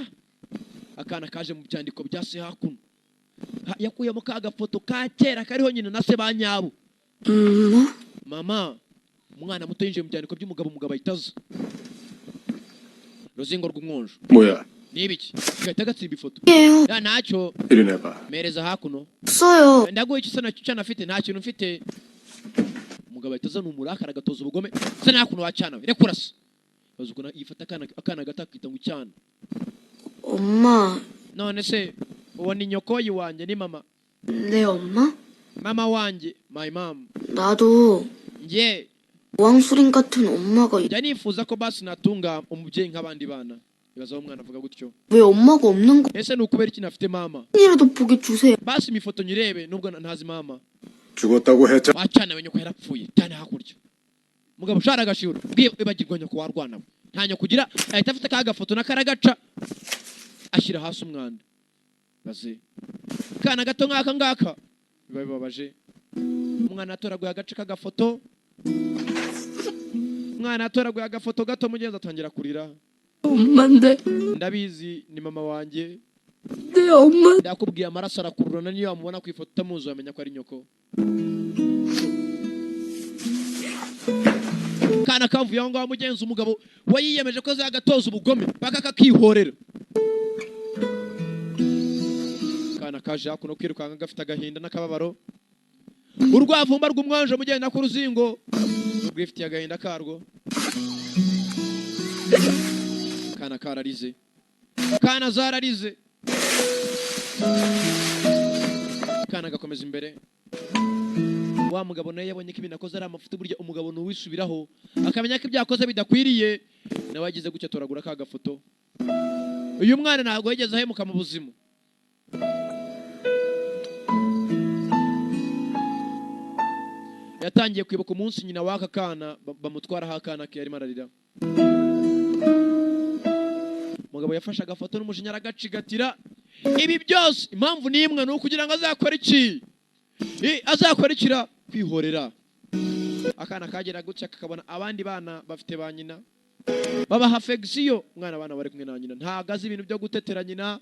S1: akana kaje mu byandiko bya se hakuno yakuyemo ka gafoto ka kera kariho nyina na se banyabo mama umwana muto yinjiye mu byandiko by'umugabo ahitaza ruzingo rw'umwonjo
S4: 뭐야?
S1: nibiki gahita gatsimba ifoto
S7: 예요.
S1: ya ntacyo
S4: 일어나봐.
S1: mereza hakuno
S7: 없어요.
S1: ndaguye iki sana cyana afite nta kintu mfite umugabo ahitaza n'umurakara gatoza ubugome se nakuno wacana rekurasa bazukuna yifata akana gatakita ngo cyana
S7: 엄마,
S1: none se uwo ni nyokoyi wanje ni mama
S7: 내 엄마?
S1: mama wanje my mom
S7: 나도
S1: nje
S7: 왕수린 같은 엄마가
S1: njya nifuza ko basi natunga umubyeyi nk'abandi bana ibazaho umwana avuga gutyo
S7: 왜 엄마가 없는 거
S1: ese nukubera iki nafite mama
S7: 이라도 보게 주세요.
S1: basi imifoto nyirebe nubwo ntazi mama
S4: 죽었다고 했잖아.
S1: wacana we nyoko yarapfuye cyane hakurya mugabo ushara agashiro ibagirwa nyoko warwana nta nyoko kugira ahita afite ka gafoto n'akaragaca ashyira hasi umwanda baze kana gato nk'aka ngaka biba bibabaje umwana atoraguye agace k'agafoto umwana atoraguye agafoto gato mugenzi atangira kurira
S7: 엄마인데,
S1: ndabizi ni mama wanjye
S7: 내 엄마.
S1: ndakubwiye amaraso arakururana niyo wamubona ku ifoto utamuzi wamenya ko ari nyoko kana kavuye aho ngaho mugenzi umugabo we yiyemeje ko azagatoza ubugome paka kakihorera kana kaje hakuno kwirukanka gafite agahinda n'akababaro urwavumba rw'umwanje mugenda ku ruzingo rwifitiye agahinda karwo kana kararize kana zararize kana gakomeza imbere wa mugabo naye yabonye ko ibintu akoze ari amafuti burya umugabo n'uwisubiraho akamenya ko ibyakoze bidakwiriye nawe agize gutya toragura ka gafoto uyu mwana ntabwo yigeze ahemuka mu buzima yatangiye kwibuka umunsi nyina w'aka kana bamutwaraho akana ke yarimo ararira umugabo yafashe agafoto n'umujinya aragacigatira ibi byose impamvu ni imwe ni ukugira ngo azakore iki azakora ikira kwihorera akana kagera gutya kakabona abandi bana bafite ba nyina babaha affection umwana abana bari kumwe na nyina ntagaze ibintu byo gutetera nyina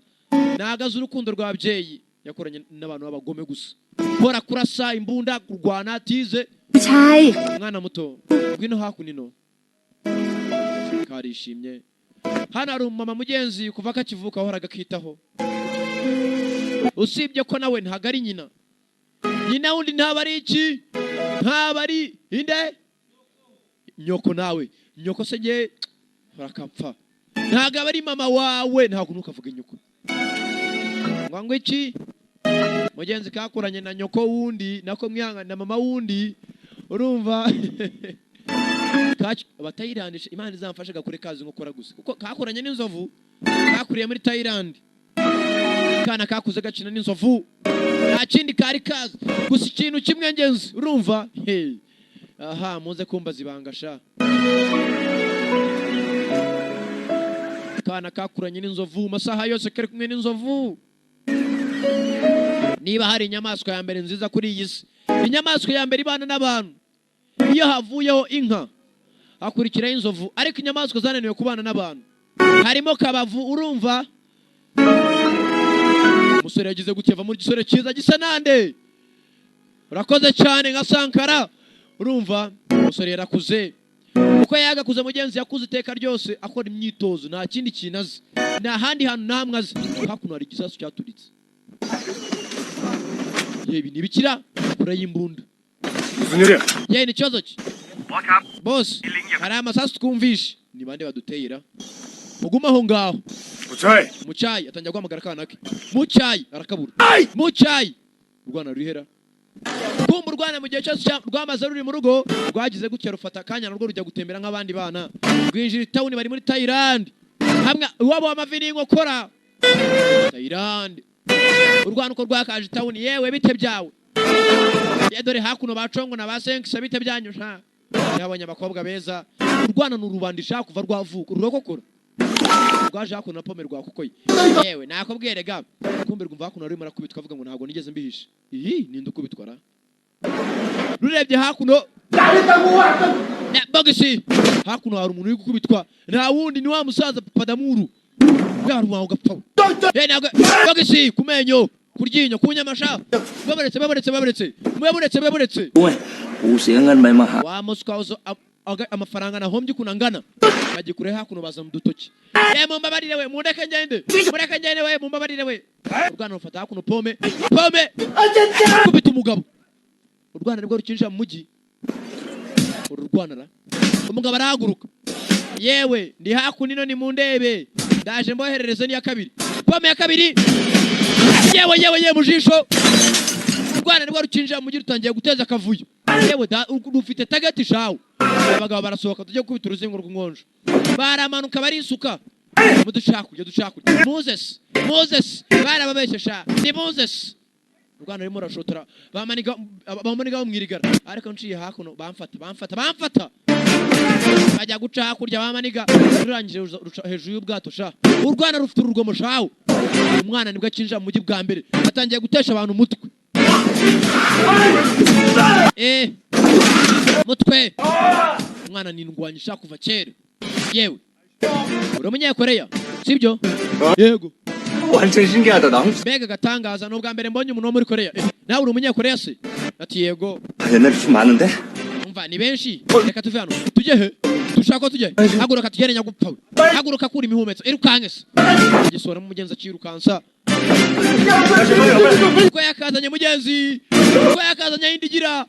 S1: ntagaze urukundo rw'ababyeyi yakoranye n'abantu b'abagome gusa bora kurasa imbunda kurwana tize
S7: 잘.
S1: umwana muto ngwino hakunino karishimye hano ari umama mugenzi kuva kakivuka ahoraga akitaho usibye ko nawe ntagari nyina nyina wundi ntabari iki ntabari inde nyoko nawe nyoko se nge barakapfa ntago abari mama wawe ntago nukavuga nyoko ngwango iki mugenzi kakuranye na nyoko wundi nako mwihanga na mama wundi urumva batayirandisha imana izamfasha gakure kazi nkokora gusa kuko kakuranye n'inzovu kakuriye muri Thailand kana kakuze gakina n'inzovu nta kindi kari kazi gusa ikintu kimwe ngenzi urumva hey aha muze kumbaza ibanga sha kana kakuranye n'inzovu masaha yose kari kumwe n'inzovu niba hari inyamaswa ya mbere nziza kuri iyi si inyamaswa ya mbere ibana n'abantu iyo havuyeho inka hakurikiraho inzovu ariko inyamaswa zananiwe kubana n'abantu harimo kabavu urumva umusore yagize gukeva muri gisore cyiza gisa nande urakoze cyane nka Sankara urumva umusore yarakuze uko yagakuze mugenzi yakuze iteka ryose akora imyitozo nta kindi kintu azi nta handi hantu namwe azi hakuno hari igisasu cyaturitse yebi nibikira kura y'imbunda ye ni cyozo ki boss hari amasasu twumvishe ni bande baduteyira muguma aho ngaho mucyayi atangira guhamagara kana ke mucyayi arakabura mucyayi urwana ruhera kumva urwana mu gihe cyose rwamaze ruri mu rugo rwagize gutya rufata kanya narwo rujya gutembera nk'abandi bana rwinjira town bari muri Thailand hamwe wabo amaviringo kora Thailand urwana uko rwakaje town yewe bite byawe dore hakuno bacongo na basenkisa bite byanyu nta yabonye abakobwa beza urwana n'urubandisha kuva rwavuka urokokora rwaje hakuno na pome rwakukoye yewe nakobwerega kumbe rwumva hakuno ari marakubitwa avuga ngo ntago nigeze mbihisha iyi ninde ukubitwara rurebye hakuno bagisi hakuno hari umuntu uri gukubitwa nta wundi ni wa musaza Padamuru bwarwaho gapfa nago bagisi kumenyo kuryinyo kunyamasha babaretse
S3: usengan may maha
S1: wa muskauzo amafaranga na hombye kunangana bagikure hakuno baza mudutoki mumbabarire we mureke ngende we mumbabarire we urwana rufata hakuno pome kubita umugabo urwana rwo rukinjira mu mugi ururwanara umugabo arahaguruka yewe ndi hakuno ino ni mundebe ndaje mboherereze ni ya kabiri pome ya kabiri yewe mujisho urwana rwo rukinjira mu mugi rutangiye guteza akavuyo yewe rufite target shawo abagabo barasohoka tujye kubita uruzingo rw'ingonjo baramanuka barisuka dushaka Moses barababeshesha ni Moses urwana rimo rashotora bamaniga bamwirigara ariko nciye hakuno bamfata bajya guca hakurya bamaniga rurangije hejuru y'ubwato sha urwana rufite urugomo shawo umwana nibwo akinjira mu mugi bwa mbere atangiye gutesha abantu umutwe mutwe umwana nindwanyisha kuva kera yewe uramunyekoreya sibyo yego
S6: 완전 신기하다. 나
S1: mbega gatangaza no bwa mbere mbonye umuntu wo muri Korea nawe uri umunyekoreya se ati yego
S6: 옛날에 좀 많은데?
S1: umva ni benshi reka tuve hano tujye he dushaka tujye haguruka tugere nyagupfa haguruka kuri imihumetso irukanke se gisora mu mugenzi akirukansa uko yakazanye mugenzi uko yakazanye indigira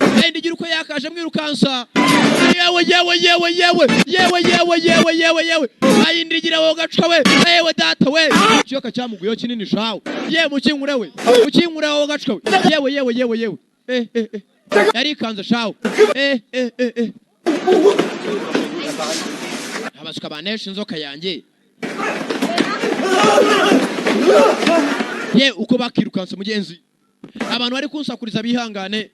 S1: uko yakaje mwirukansa yewe ayindigira wo gacwe yewe data we cyoka cyamuguyo kinini shawo ye mukinkure wo gacwe yewe yari kanza shawo abasuka banesha inzoka yanjye ye uko bakirukanse mugenzi abantu bari kunsakuriza bihangane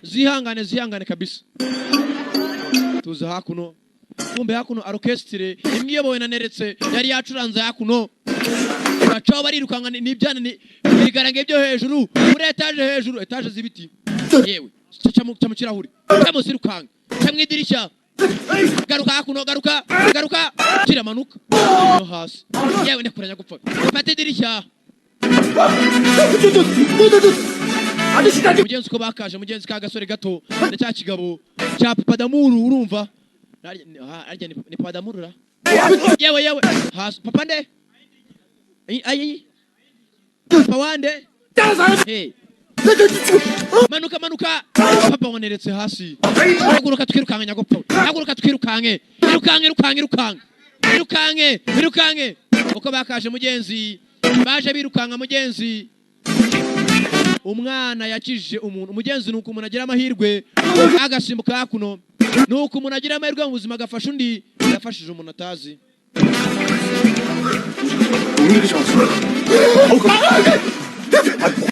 S1: zihangane kabisa tuza hakuno kumbe hakuno orchestre imwiyobowe na Neretse yari yacuranze hakuno bacaho barirukanga n'ibyana ibigarange byo hejuru muri etage z'ibiti yewe cyo mu kirahuri cyamusirukanga cyamwidirishya garuka hakuno garuka kiramanuka no hasi yewe nekuranya gupfa fata idirishya mugenzi ko bakaje mugenzi ka gasore gato ndacya kigabo cya Padamuru urumva arya ni Padamuru ra yewe hasi papa nde ayi papa wande manuka papa waneretse hasi haguruka twirukanga nyagopfa haguruka twirukange irukange uko bakaje mugenzi baje birukanga mugenzi umwana yakije umuntu mugenzi nuko umuntu agira amahirwe agasimbuka hakuno nuko umuntu agira amahirwe mu buzima agafasha undi yafashije umuntu atazi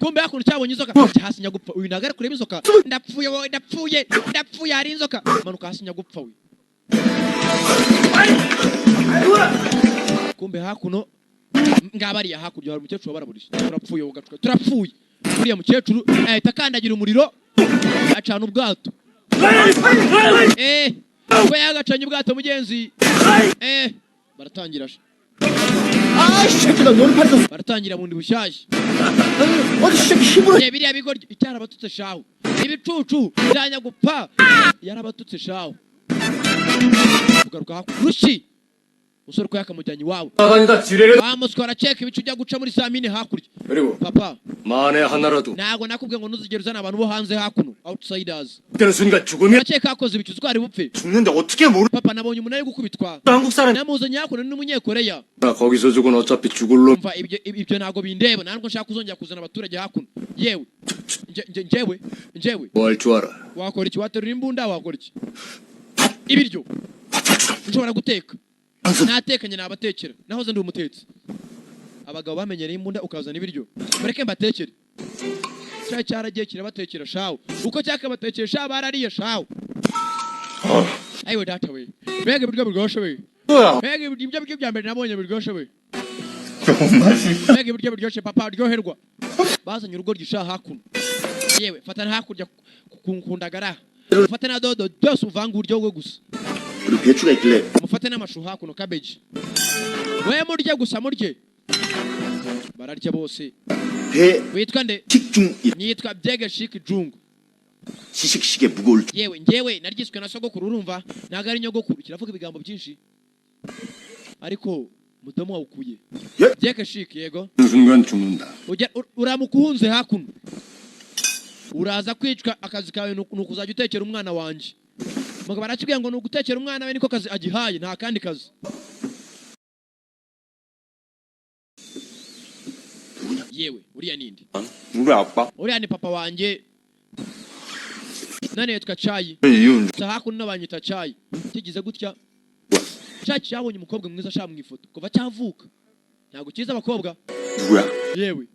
S1: kumbe hakuno cyabonye inzoka hasi nyagupfa uyu nagare kureba inzoka ndapfuye wowe ndapfuye hari inzoka manuka hasi nyagupfa we kumbe hakuno ngabariya hakurya hari umukecuru baraburisha turapfuye wogacuka turapfuye uriya mukecuru ahita akandagira umuriro acana ubwato ko yagacanye ubwato mugenzi baratangira baratangira bundi bushyashya biriya bigo icyarabatutse shaho ibicucu byanya gupfa yarabatutse shaho ugaruka hakurushi usore ko yakamujyanye iwawe bamuswara ceka ibicu ujya guca muri saa mine hakurya papa
S6: 만에 하나라도
S1: ntabwo nakubwiye ngo ntuzigere uzana abantu bo hanze hakuno outsiders
S6: 그때는 순간 죽으면
S1: ceka hakoze ibicu twari bupfe
S6: 죽는데 어떻게 모르
S1: papa nabonye umuntu ari gukubitwa
S6: 한국 사람
S1: namuzanye hakuno n'umunyekoreya
S6: 나 거기서 죽은 어차피 죽을 놈
S1: umva ibyo ntabwo bindeba ntabwo nshaka kuzongera kuzana abaturage hakuno yewe njyewe
S6: 뭐 할 줄 알아
S1: wakora iki waterura imbunda wakora iki ibiryo nshobora guteka natekanye nabatekera nahoze ndi umutetsi abagabo bamenyereye imbunda ukazana ibiryo bareke mbatekere cyaragiye kirabatekera shawo uko cyakabatekera shawo barariye shawo ayiwe data we mbega ibiryo biryoshye we mbega ibiryo bya mbere nabonye biryoshye we mbega ibiryo biryoshye papa ryoherwa bazanye urugo ryisha hakuno yewe fata hakurya kundagara ufate na dodo byose uvanga uburyo bwo gusa
S4: 그리고 배추가 있길래
S1: mufate n'amashu hakuno cabbage we murye gusa murye bararya bose witwa nde
S4: 배식중
S1: nitwa byege shik jungu
S4: 시식시계 무거울 줄
S1: yewe njyewe naryiswe na sogokuru urumva ntago ari nyogokuru kiravuga ibigambo byinshi ariko mudamu wawukuye byege shik yego
S6: 순간 죽는다
S1: uramukunze hakuno uraza kwicwa akazi kawe nukuzajya utekera umwana wanje mugabo barakibwiye ngo nugutekera umwana we niko kazi agihaye nta kandi kazi yewe uriya nindi
S6: 우리 아빠
S1: uriya ni papa wanjye nane yitwa Chayi
S6: 이윤
S1: hakuno n'abanyita Chayi kigize gutya Chayi yabonye umukobwa mwiza ashaka mu ifoto kuva cyavuka ntago kiza abakobwa
S6: 누구야
S1: yewe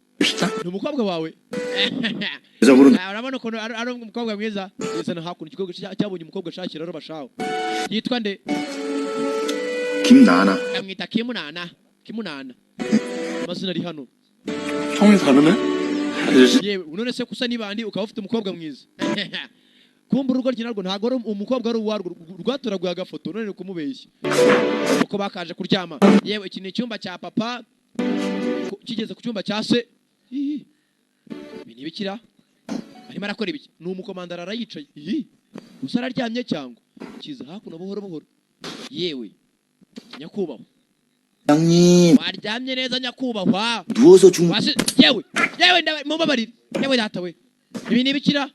S1: ni umukobwa wawe urabona ukuntu ari umukobwa mwiza yizana hakuno ikigo cyabonye umukobwa ashakira rero bashaho yitwa nde
S4: 김나나
S1: amwita kimunana amazina ari hano
S6: 형이 다르네
S1: yewe none se kusa nibandi ukaba ufite umukobwa mwiza kumba urugo rw'inarwo ntago ari umukobwa ari uwarwo rwatoraguye agafoto none kumubeshya uko bakaje kuryama yewe iki ni icyumba cya papa kigeze ku cyumba cya se ibi ni bikira arimo arakora ibiki ni umukomandara arayicaye gusa araryamye cyangwa kiza hakuno buhoro buhoro yewe nyakubahwa
S4: 형님
S1: waryamye neza nyakubahwa
S4: 누워서 중
S1: yewe mubabarire yewe data we ibi ni bikira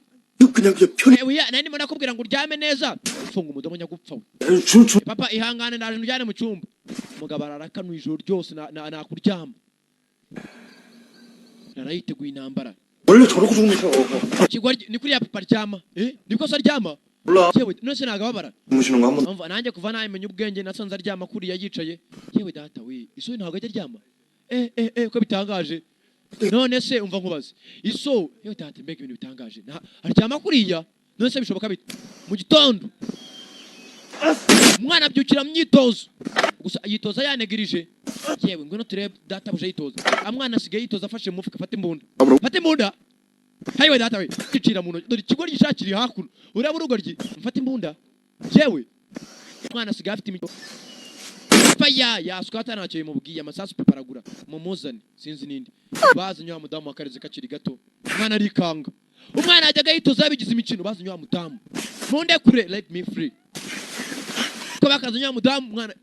S4: 그냥 편히
S1: yewe nani mo nakubwira ngo uryame neza funga umudomo nyagupfa papa ihangane ndaje njyane mu cyumba umugabo ararakanuye ijoro ryose nakuryama narayiteguye intambara
S4: 원래 저러고 죽으면서
S1: kigwa ni kuri ya papa aryama niko se aryama
S4: 몰라
S1: yewe nose nagababara
S4: 주무시는 거 한번
S1: umva nanjye kuva namenye ubwenge nasanze aryama kuri yicaye yewe data we iso ntago ajya aryama ko bitangaje none se umva nkubaze iso yewe data mbega ibintu bitangaje aryama kuriya none se bishoboka bite mu gitondo umwana abyukira mu myitozo gusa yitoza yanegirije yewe ngwino turebe data buje yitoza amwana asigaye yitoza afashe mu mufuka fate imbunda hayiwe data we kicira mu ntoki dore ikigo gishakiri hakuno uraba urugo ryi mfate imbunda yewe umwana asigaye afite imito paya yaswata ntacyo yimubwiye amasasu peparagura mumuzane sinzi nindi bazanye wa mudamu wakareze kaciri gato umwana arikanga umwana ajyaga yitoza bigize imikino bazanye wa mudamu munde kure let me free ko bakazanye wa mudamu umwana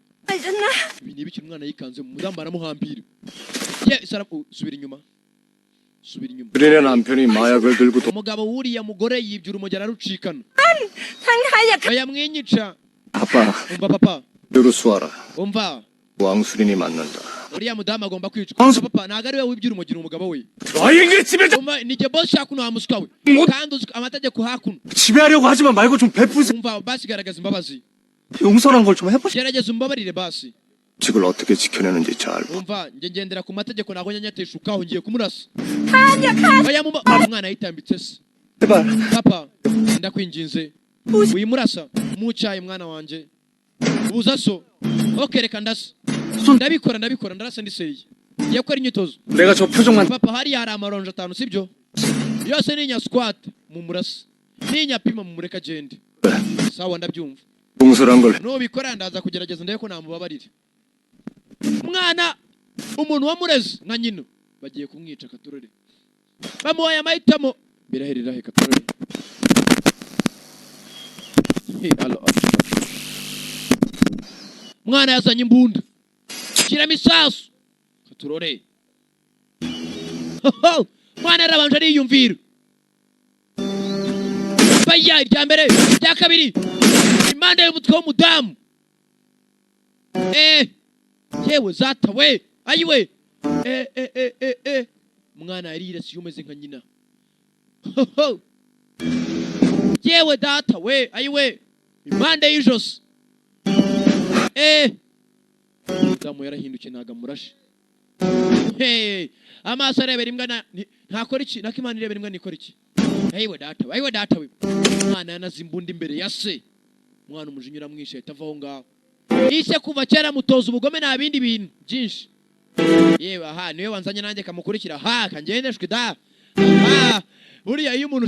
S1: ibi ni ibiki umwana yikanze mu mudamu baramuhambira sara subira inyuma
S6: 그래 남편이 마약을 들고
S1: umugabo wuriya mugore yibye urumogi ararucikana
S5: 상하야
S1: oya mwinyica
S6: 아빠
S1: umva papa
S6: 뼈로 쏘아라
S1: umva
S6: 왕수린이 맞는다
S1: uriya mudamu agomba kwicwa papa ntago ari we wibye urumogi umugabo we
S6: 너희들이 집에
S1: umva nijye boss hakuno hamuswa we kandi uzi amategeko hakuno
S6: 지배하려고 하지만 말고 좀 베푸세요
S1: umva basi garagaza imbabazi
S6: 용서란 걸 좀 해보시
S1: gerageza umbabarire basi
S2: 직을 어떻게 지켜내는지 잘 봐.
S1: umva njye ngendera ku mategeko naho nyanyateshukaho ngiye kumurasa
S5: 하냐 가
S1: aya umwana yitambitse se
S4: 제발.
S1: papa ndakwinginze uyimurasa mucyaye mwana wanje ubuza so okereka ndasa ndabikora ndarasa ndiseye yakora imyitozo
S4: 내가 저 표정만
S1: papa hari amaronje 5 sibyo yose ni nya squat mu murasa ni nya pima mu mureka gende sawa ndabyumva
S2: 동설한 걸
S1: no bikora ndaza kugerageza ndeko namubabarire mwana umuntu wamureze nka nyino bagiye kumwica katurore bamuhaye amahitamo biraherera he katurore mwana yazanye imbunda kiramo isasu katurore mwana yarabanje ariyumvira baya irya mbere irya kabiri impande y'umutwe w'umudamu yewe zata we ayiwe mwana yarirasiye umeze nka nyina yewe data we ayiwe impande y'ijosi umudamu yarahindukiye ntago amurashe amaso arebera imbwa ntakora iki nako imana irebera imbwa nikora iki ayiwe data we umwana yanaze imbunda imbere ya se umwana umujinya uramwishe ahita avaho ngaho ise kuva kera mutoza ubugome nta bindi bintu byinshi yewe aha niwe wanzanye nanjye kamukurikira ha kangendeshwe da aha buriya iyo umuntu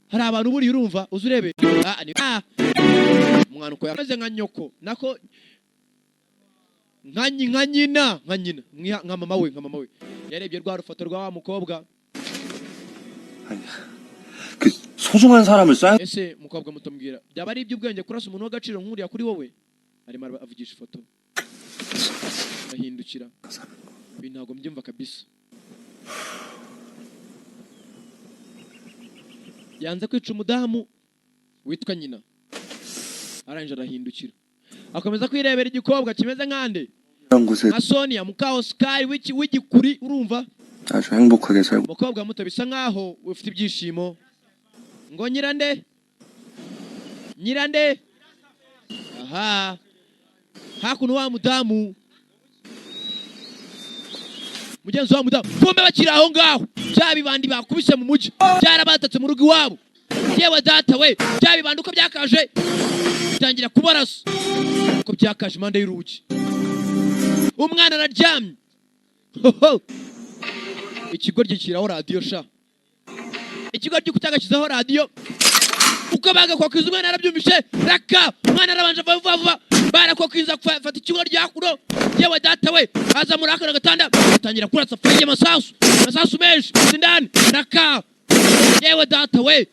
S1: hari abantu buriya urumva uzi urebe umwana uko yameze nka nyoko nako nka nyina nka mama we yarebye rwa rufoto rwa wa mukobwa
S2: 그 소중한 사람을 쏴
S1: ese mukobwa mutombwira byaba ari iby'ubwenge kurasa umuntu w'agaciro nk'uriya kuri wowe arimo avugisha ifoto ahindukira ibi ntabwo mbyumva kabisa yanze kwica umudamu witwa nyina arangije arahindukira akomeza kwirebera igikobwa kimeze nkande nka Sonia muka Oscar w'igikuri urumva
S2: 아주 행복하게 살고
S1: umukobwa muto bisa nkaho ufite ibyishimo ngo nyirande aha hakuno wa mudamu mugenzi wa mudamu bombe bakiri aho ngaho byabibandi bakubise mu mujyi byarabatatse mu rugo iwabo yewe data we byabibandi uko byakaje bitangira kubarasa uko byakaje impande y'urugi umwana araryamye ikigo gikiraho radio sha ikigo gikutagakizaho radio uko bagakwakiza umwana arabyumvishe raka umwana arabanje vuba barakwakiza fata ikigo ryakuro yewe data we aza muri akana gatanda atangira kuratsa fanye masasu menshi ndani raka yewe data we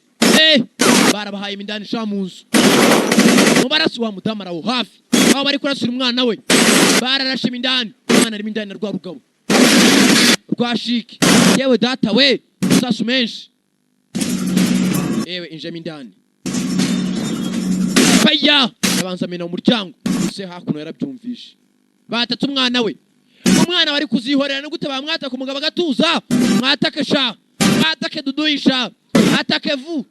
S1: barabahaye imindani shamunzu mu barasi wa mudamu araho hafi aho bari kurasira umwana we bararashe imindani umwana ari imindani rwa rugabo rwashiki yewe data we masasu menshi yewe injemi ndani baya abanza mena umuryango se hakuno yarabyumvishe batatse umwana we umwana bari kuzihorera no gute bamwata ku mugabo gatuza mwatake duduisha atake vu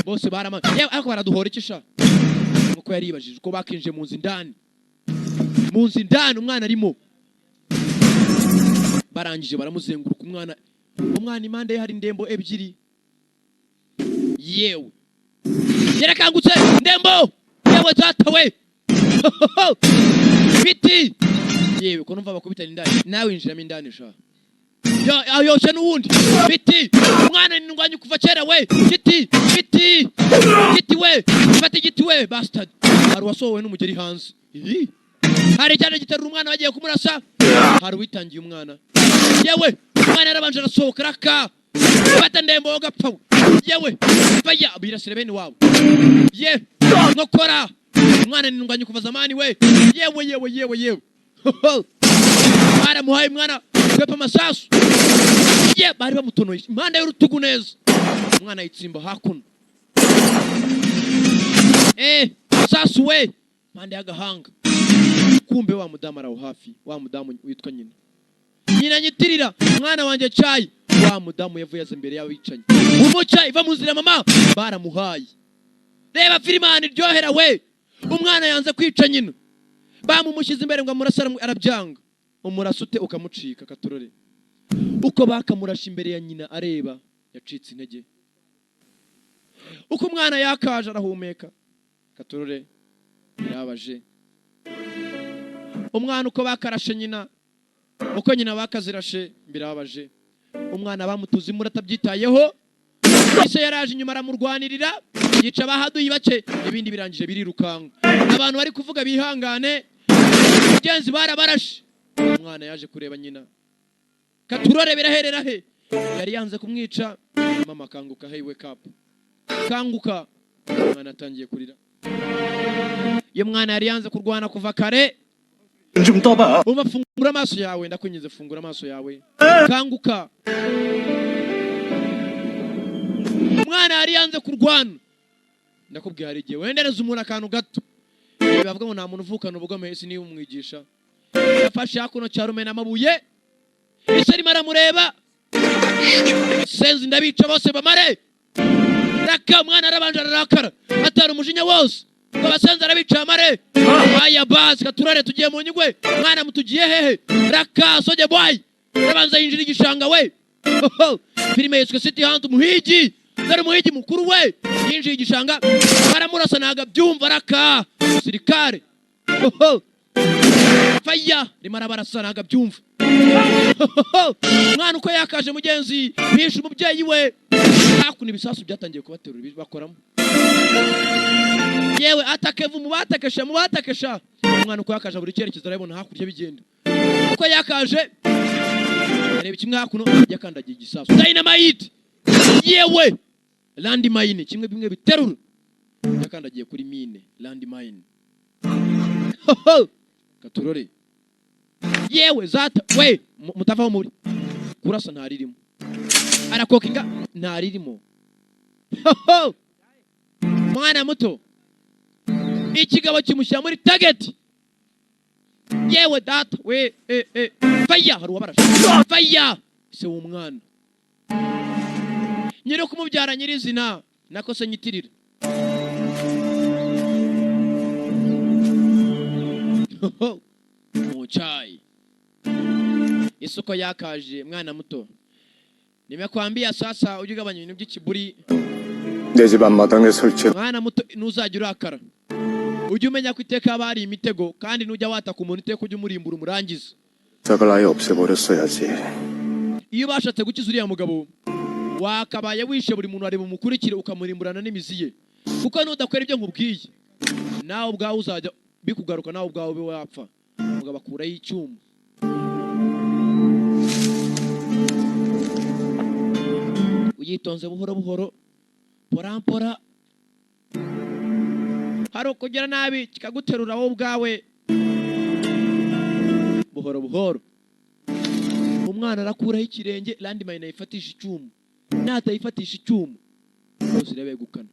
S1: bose barama yewe ariko baraduhora ikisha uko yaribajije uko bakinje mu nzindani umwana arimo barangije baramuzenguruka umwana impande hari ndembo ebyiri yewe yarakangutse ndembo yewe data we biti yewe ko numva bakubita indani nawe injiramo indani sha yo cyo nuwundi biti umwana ningwanye kuva kera we giti we fata igiti we bastard hari wasohowe n'umugeri hanze hari cyane giterura umwana bagiye kumurasa hari witangiye umwana yewe umwana yarabanje arasohoka raka fata ndembo gapfa yewe baya birasire bene wabo ye nkokora umwana ningwanye kuva zamani we yewe baramuhaye umwana kwepa masasu ye bari bamutonoye impande y'urutugu neza umwana yitsimba hakuno masasu we impande y'agahanga kumbe wa mudamu araho hafi wa mudamu witwa nyina nyitirira umwana wanjye cyayi wa mudamu yavuye aza imbere y'abicanye umuca iva mu nzira mama baramuhaye reba firimani ryohera we umwana yanze kwica nyina bamumushyize imbere ngo amurase arabyanga, umurasute ukamucika. Katurore uko bakamurasha imbere ya nyina areba, yacitse intege. Uko umwana yakaje arahumeka. Katurore birabaje. Umwana uko bakarashe nyina, uko nyina bakazirashe birabaje. Umwana bamutuze imura atabyitayeho, ise yaraje inyuma aramurwanirira, yica abahaduyi bake, ibindi birangije birirukanga. Abantu bari kuvuga bihangane, mugenzi barabarashe. Umwana yaje kureba nyina. Katurore biraherera he, yari yanze kumwica. Mama kanguka, hey wake up, kanguka. Umwana atangiye kurira. Iyo mwana yari yanze kurwana kuva kare.
S2: 좀 떠봐.
S1: Umva, fungura amaso yawe, ndakwinginze fungura amaso yawe, kanguka. Umwana yari yanze kurwana. Ndakubwiye hari igihe wendereza umuntu akantu gato, bavuga ngo nta muntu uvukana ubugome, isi niba umwigisha. Yafashe hakuno cya rumena amabuye, ise arimo aramureba. Senzi ndabica bose bamare. Raka mwana arabanje ararakara, atara umujinya wose ngo abasenzi arabica amare. Aya basi Katurore tugiye mu nyugwe, mwana mutugiye hehe? Raka soje boy arabanza yinjira igishanga we. Filime yiswe City Hunt, umuhigi dore umuhigi mukuru we yinjiye igishanga, baramurasa naga byumva. Raka sirikare faya rimara barasa naga byumva. Mwana uko yakaje mugenzi, bishe umubyeyi we. Hakuno ibisasu byatangiye kubaterura bakoramo. Yewe atakevu mubatakesha. Umwana uko yakaje buri cyerekezo arabona hakurya bigenda. Uko yakaje areba kimwe hakuno yakandagiye igisasu. Dynamite yewe landmine, kimwe bimwe biterura. Yakandagiye kuri mine landmine. Katurore yewe zata we mutavaho muri kurasa ntaririmo, arakokinga ntaririmo. Mwana muto ikigabo kimushyira muri target. Yewe data we faya hari wabarashe faya se w'umwana nyiri kumubyara nyirizina nako se nyitirira. Muchai isuko yakaje mwana muto, nimekwambia sasa ujye ugabanya ibintu by'ikiburi.
S2: 내 집 앞마당에 설치.
S1: Mwana muto ntuzajya urakara, ujye umenya ko iteka bari imitego, kandi nujya wataka umuntu iteka ujye umurimbura umurangiza.
S2: 짝을 아예 없애버렸어야지.
S1: Iyo bashatse gukiza uriya mugabo, wakabaye wishe buri muntu areba umukurikire ukamurimburana n'imizi ye, kuko nudakwera ibyo nkubwiye nawe ubwawe uzajya bikugaruka, nawe ubwawe ube wapfa. Umugabo akuraho icyuma. Uyitonze buhoro buhoro, porampora. Hari ukugira nabi kikaguterura wowe ubwawe buhoro buhoro. Umwana arakuraho ikirenge, landmine ayifatisha icyuma. Natayifatisha icyuma bose irabegukana.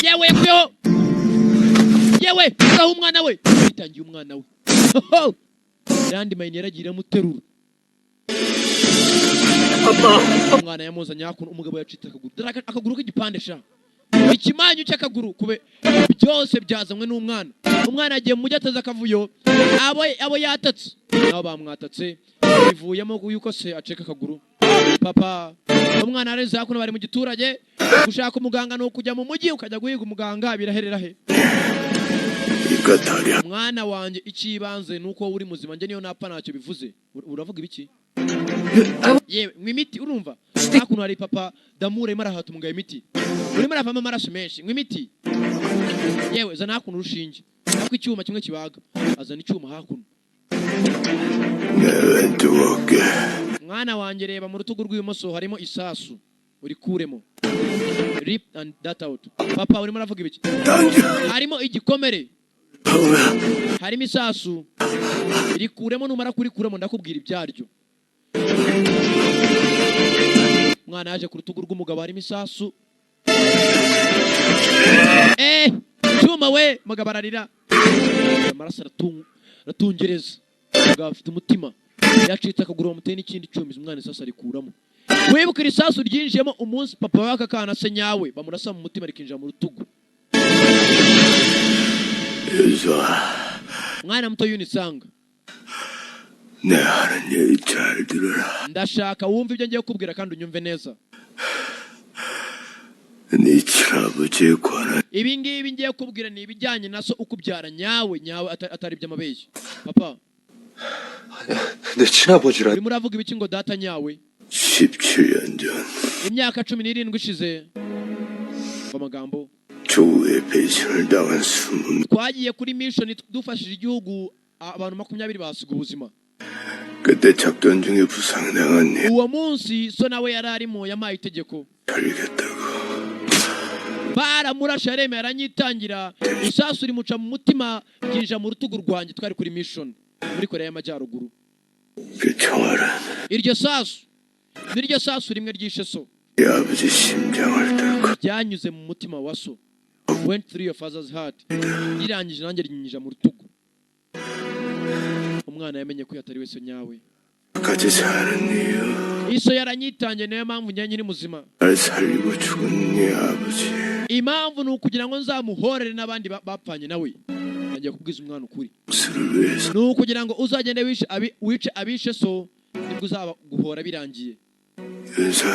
S1: Yewe yakwiho, yewe aho umwana we yitangiye umwana we. Landmine yaragiye amuterura. Umwana yamuzanye hakuno, umugabo yacitse akaguru k'igipande sha, ikimanyu cy'akaguru kube byose byazanywe n'umwana. Umwana agiye mu mujyi ateze akavuyo, abo yatatse nabo bamwatatse, bivuyemo yuko se aceka akaguru. Papa umwana areze hakuno, bari mu giturage gushaka umuganga, no kujya mu mujyi ukajya guhiga umuganga, biraherera he? Mwana wanjye ikibanze nuko uri muzima, nje niyo napfa ntacyo bivuze. Uravuga ibiki? Yewe mwimiti urumva hakuno hari papa damure marahata umugabo imiti, urimo aravamo amaraso menshi mwimiti. Yewe zana hakuno urushinge, ako icyuma kimwe kibaga, azana icyuma hakuno. Mwana wanjye reba mu rutugu rw'imoso harimo isasu, urikuremo. Rip and that out. Papa urimo aravuga ibiki? Harimo igikomere, harimo isasu, irikuremo. Numara kurikuramo ndakubwira ibyaryo. Mwana yaje ku rutugu rw'umugabo harimo isasu. Cyuma we mugabo ararira, amaraso aratungereza. Mugabo afite umutima, yacitse akaguru bamuteye n'ikindi cyuma, umwana isasu arikuramo. Wibuka iri sasu ryinjiyemo umunsi papa waka kana se nyawe bamurasa mu mutima rikinjira mu rutugu. mwana muto yunisanga
S2: 내 하는 얘기 잘 들어라.
S1: ndashaka wumve ibyo ngiye kubwira kandi unyumve neza.
S2: 네 친아버지에 관한
S1: ibi ngibi ngiye kubwira ni ibijyanye na so ukubyara nyawe atari by'amabeshyi. papa
S4: 내 친아버지라.
S1: urimo uravuga ibiki ngo data nyawe?
S2: 17년 전
S1: imyaka 17 ishize amagambo
S2: 조우의 배신을 당한 20명.
S1: twagiye kuri mission dufashije igihugu abantu 20 basiga ubuzima.
S2: 그때 작전 중에 부상당한 애
S1: uwo munsi so nawe yararimo yamaye itegeko
S2: 살겠다고.
S1: baramurashe yaremeye aranyitangira isasu rimuca mu mutima ryinjira mu rutugu rwanjye. twari kuri mission muri Korea y'Amajyaruguru.
S2: 그 총알은
S1: iryo sasu niryo sasu rimwe ryishe so
S2: 네 아버지 심장을 뚫고
S1: ryanyuze mu mutima wa so, went through your father's heart, rirangije nanjye rinyinjira mu rutugu. umwana yamenye ko yatari we so nyawe.
S2: 같이 사는 이유.
S1: iso yaranyitangiye niyo mpamvu njye nyiri muzima.
S2: 날 살리고 죽은 네 아버지.
S1: impamvu ni ukugira ngo nzamuhorere n'abandi bapfanye nawe. nagiye kubwiza umwana ukuri.
S2: 수를 위해서
S1: ni ukugira ngo uzagende wice abishe so nibwo uzaba guhora birangiye.
S2: 윤사,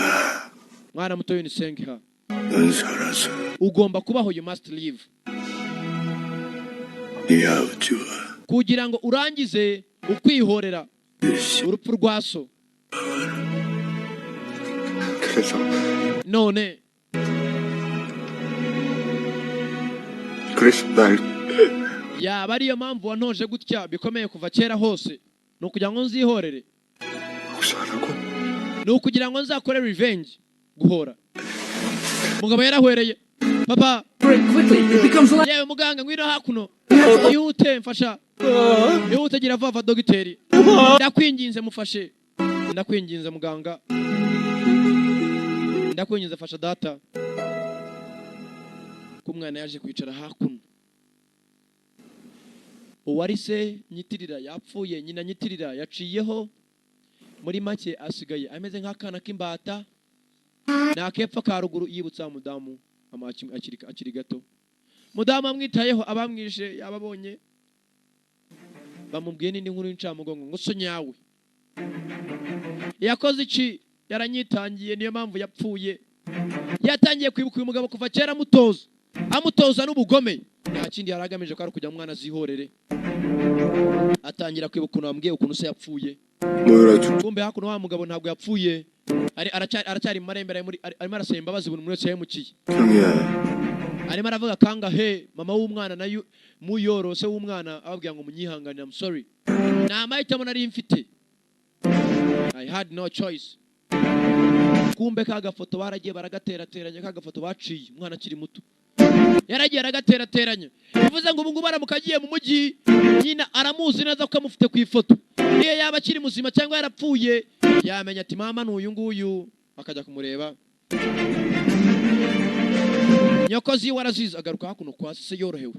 S1: mwana muto yunisanga
S2: 넌 살아서
S1: ugomba kubaho, you must live,
S2: 네 아버지와
S1: kugira ngo urangize ukwihorera urupfu rwa so.
S4: 그래서
S1: none
S4: 그래서 날
S1: yaba ariyo mpamvu wantoje gutya bikomeye kuva kera hose, ni ukugira ngo nzihorere,
S4: 혹시하라고?
S1: ni ukugira ngo nzakore revenge, guhora. mugabo yarahwereye. papa yewe muganga ngwino hakuno, ihute mfasha, ihute gira vava dogiteri, ndakwinginze mufashe, ndakwinginze muganga, ndakwinginze fasha data. kumwana yaje kwicara hakuno. uwari se nyitirira yapfuye, nyina nyitirira yaciyeho, muri make asigaye ameze nk'akana k'imbata, nakepfa ka ruguru yibutsa mudamu akiri gato. mudamu amwitayeho, abamwishe yababonye, bamubwiye n'indi nkuru y'incamugongo ngo so nyawe yakoze iki, yaranyitangiye niyo mpamvu yapfuye. yatangiye kwibuka uyu mugabo kuva kera amutoza n'ubugome, nta kindi yari agamije ko ari kugira umwana azihorere. atangira kwibuka ukuntu bambwiye ukuntu se yapfuye. kumbe hakuno wa mugabo ntabwo yapfuye, aracyari mu marembera, arimo arasaba imbabazi buri muntu wese yahemukiye. arimo aravuga kangahe mama w'umwana nayo muyoro se w'umwana ababwira ngo munyihanganire, I'm sorry, nta mahitamo nari mfite, I had no choice. kumbe kagafoto baragiye baragaterateranya, kagafoto baciye umwana akiri muto, yaragiye aragaterateranya. bivuze ngo ubu ngubu aramukagiye mu mujyi, nyina aramuzi neza ko amufite ku ifoto. niyo yaba akiri muzima cyangwa yarapfuye, yamenya ati mama ni uyu nguyu, akajya kumureba. nyokozi warazize agaruka hakuno kwa se yorohewe.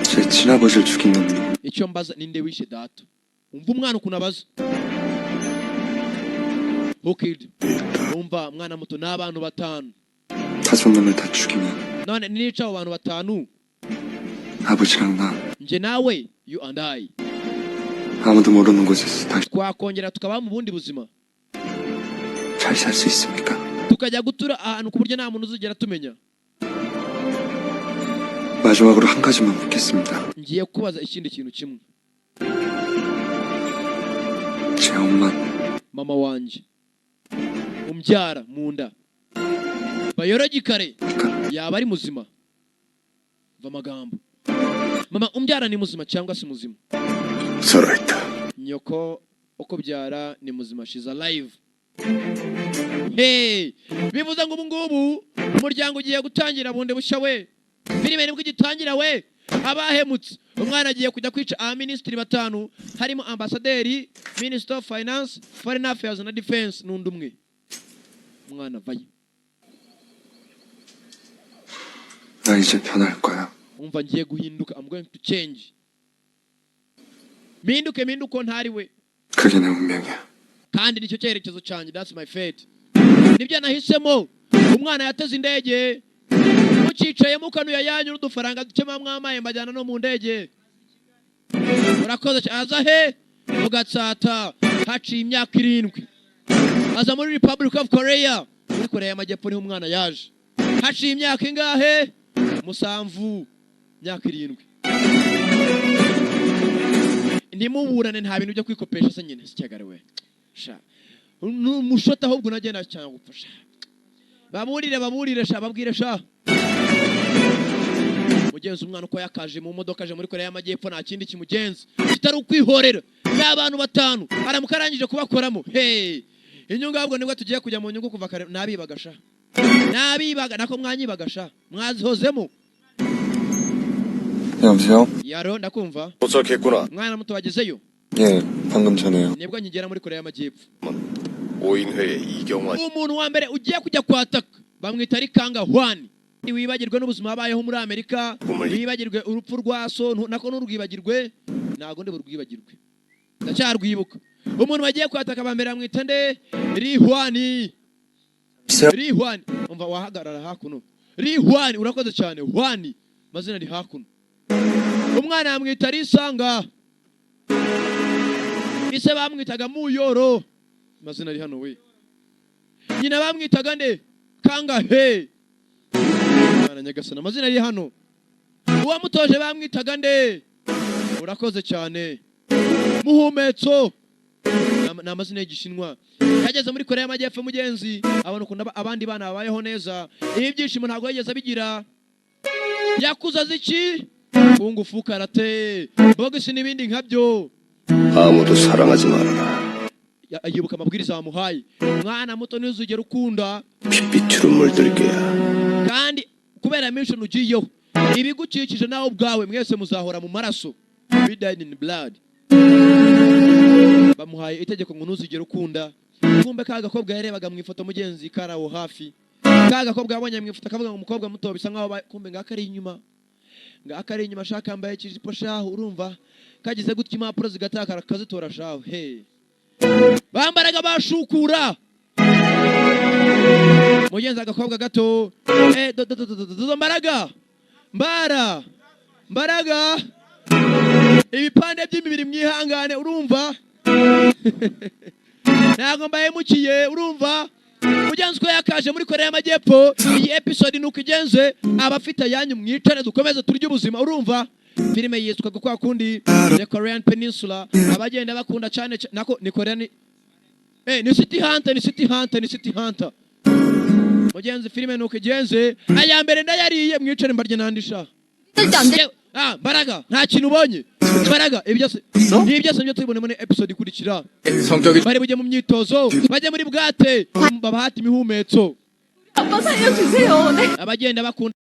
S4: 제 친아버지를 죽인 놈이
S1: icyo mbaza ninde wishe data? umva umwana ukuntu abaza. Hokid, umva mwana muto n'abantu 5.
S4: 5명을 다 죽이면
S1: none nica abo bantu 5,
S4: 아버지랑 나
S1: nje nawe, you and I,
S4: 아무도 모르는 곳에서 다시
S1: twakongera tukaba mu bundi buzima,
S4: 잘 살 수 있습니까?
S1: tukajya gutura ahantu ku buryo nta muntu uzigera tumenya.
S4: 마지막으로 한 가지만 묻겠습니다.
S1: ngiye kubaza ikindi kintu kimwe.
S4: 제 엄마
S1: mama wanjye umbyara mu nda biologically yaba ari muzima? va amagambo. mama umbyara ni muzima cyangwa si muzima?
S2: 살아있다.
S1: nyoko uko byara ni muzima, she's alive. Hey, bivuze ngo ubu ngubu umuryango ugiye gutangira bundi bushya we. filime nibwo igitangira we. abahemutse umwana agiye kujya kwica abaminisitiri 5, harimo ambasaderi, minister of finance, foreign affairs na defense n'undi umwe. umwana vayo.
S4: 나 이제 변할 거야.
S1: umva ngiye guhinduka, I'm going to change. minduke ntari we,
S4: 그게 내 운명이야.
S1: kandi nicyo cyerekezo cyanjye, that's my fate. nibyo nahisemo. umwana yateze indege mu mucicaye mukanuya yanyu n'udufaranga dukema mwamaye mbajyana no mu ndege urakoze aza he mugatsata haciye imyaka 7 aza muri Republic of Korea muri Korea y'Amajyepfo niho umwana yaje haciye imyaka ingahe musamvu imyaka 7 nimuburane nta bintu byo kwikopesha se nyine sicyagare we sha mushota ahubwo nagenda cyane gupfasha baburire sha babwire sha mugenzi umwana uko yakaje mu modoka aje muri Korea y'Amajyepfo nta kindi kimugenza kitari ukwihorera n'abantu 5 aramukarangije kubakoramo inyungu ahubwo nibwo tugiye kujya mu nyungu kuva kare nabibagasha nako mwanyibagasha mwazihozemo
S4: 여보세요?
S1: yaro ndakumva
S6: 도착했구나.
S1: mwana muto wagezeyo
S4: 예, 방금 전에요.
S1: nibwo nyigera muri Korea y'Amajyepfo
S6: 5인회에 이경환.
S1: umuntu wa mbere ugiye kujya kwataka bamwita ari Kanga Hwani wibagirwe n'ubuzima babayeho muri Amerika wibagirwe urupfu rwa so nako n'urwibagirwe nago ndi burwibagirwe ndacyarwibuka umuntu wagiye kwataka bambere amwita nde Hwani umva wahagarara hakuno Hwani urakoze cyane Hwani mazina ni hakuno umwana yamwita Risanga ise bamwitaga Muyoro mazina ari hano we nyina bamwitaga nde Kanga he mwana nyagasana mazina ari hano uwa mutoje bamwitaga nde urakoze cyane Muhumetso na mazina y'igishinwa yageze muri Korea y'Amajyepfo mugenzi abantu kunda abandi bana babayeho neza ibyishimo ntago yageze bigira yakuza ziki kungufu karate bogisi n'ibindi nkabyo
S6: 아무도 사랑하지 말아라.
S1: yibuka amabwiriza bamuhaye mwana muto nizugera ukunda
S6: 핏빛으로 물들 거야.
S1: kandi kubera mission ugiyeho ibigukikije nawe ubwawe mwese muzahora mu maraso we died in blood bamuhaye itegeko ngo ntuzigere ukunda kumbe kaga kobwa yarebaga mu ifoto mugenzi karawo hafi kaga kobwa yabonye mu ifoto akavuga ngo umukobwa muto bisa nkaho kumbe ngakari inyuma shaka mbaye kijipo shaho urumva kagize gutya impapuro zigatakara kazitora shaho bambaraga bashukura mugenzi agakobwa gato mbaraga ibipande by'imibiri mwihangane urumva ntago mbahemukiye urumva mugenzi ko yakaje muri Korea y'Amajyepfo iyi episode nuko igenze abafite yanyu mwicare dukomeze turye ubuzima urumva filime yitwa kwa kundi The Korean Peninsula abagenda bakunda cyane nako ni Korea ni City Hunter mugenzi filime nuko igenze aya mbere ndayariye mwicare mbarye nandisha mbaraga nta kintu ubonye mbaraga ibyo byo tubone muri episode ikurikira bari bujye mu myitozo bajye muri bwate babahata imihumetso
S5: 아빠 살려주세요. 네.
S1: abagenda bakunda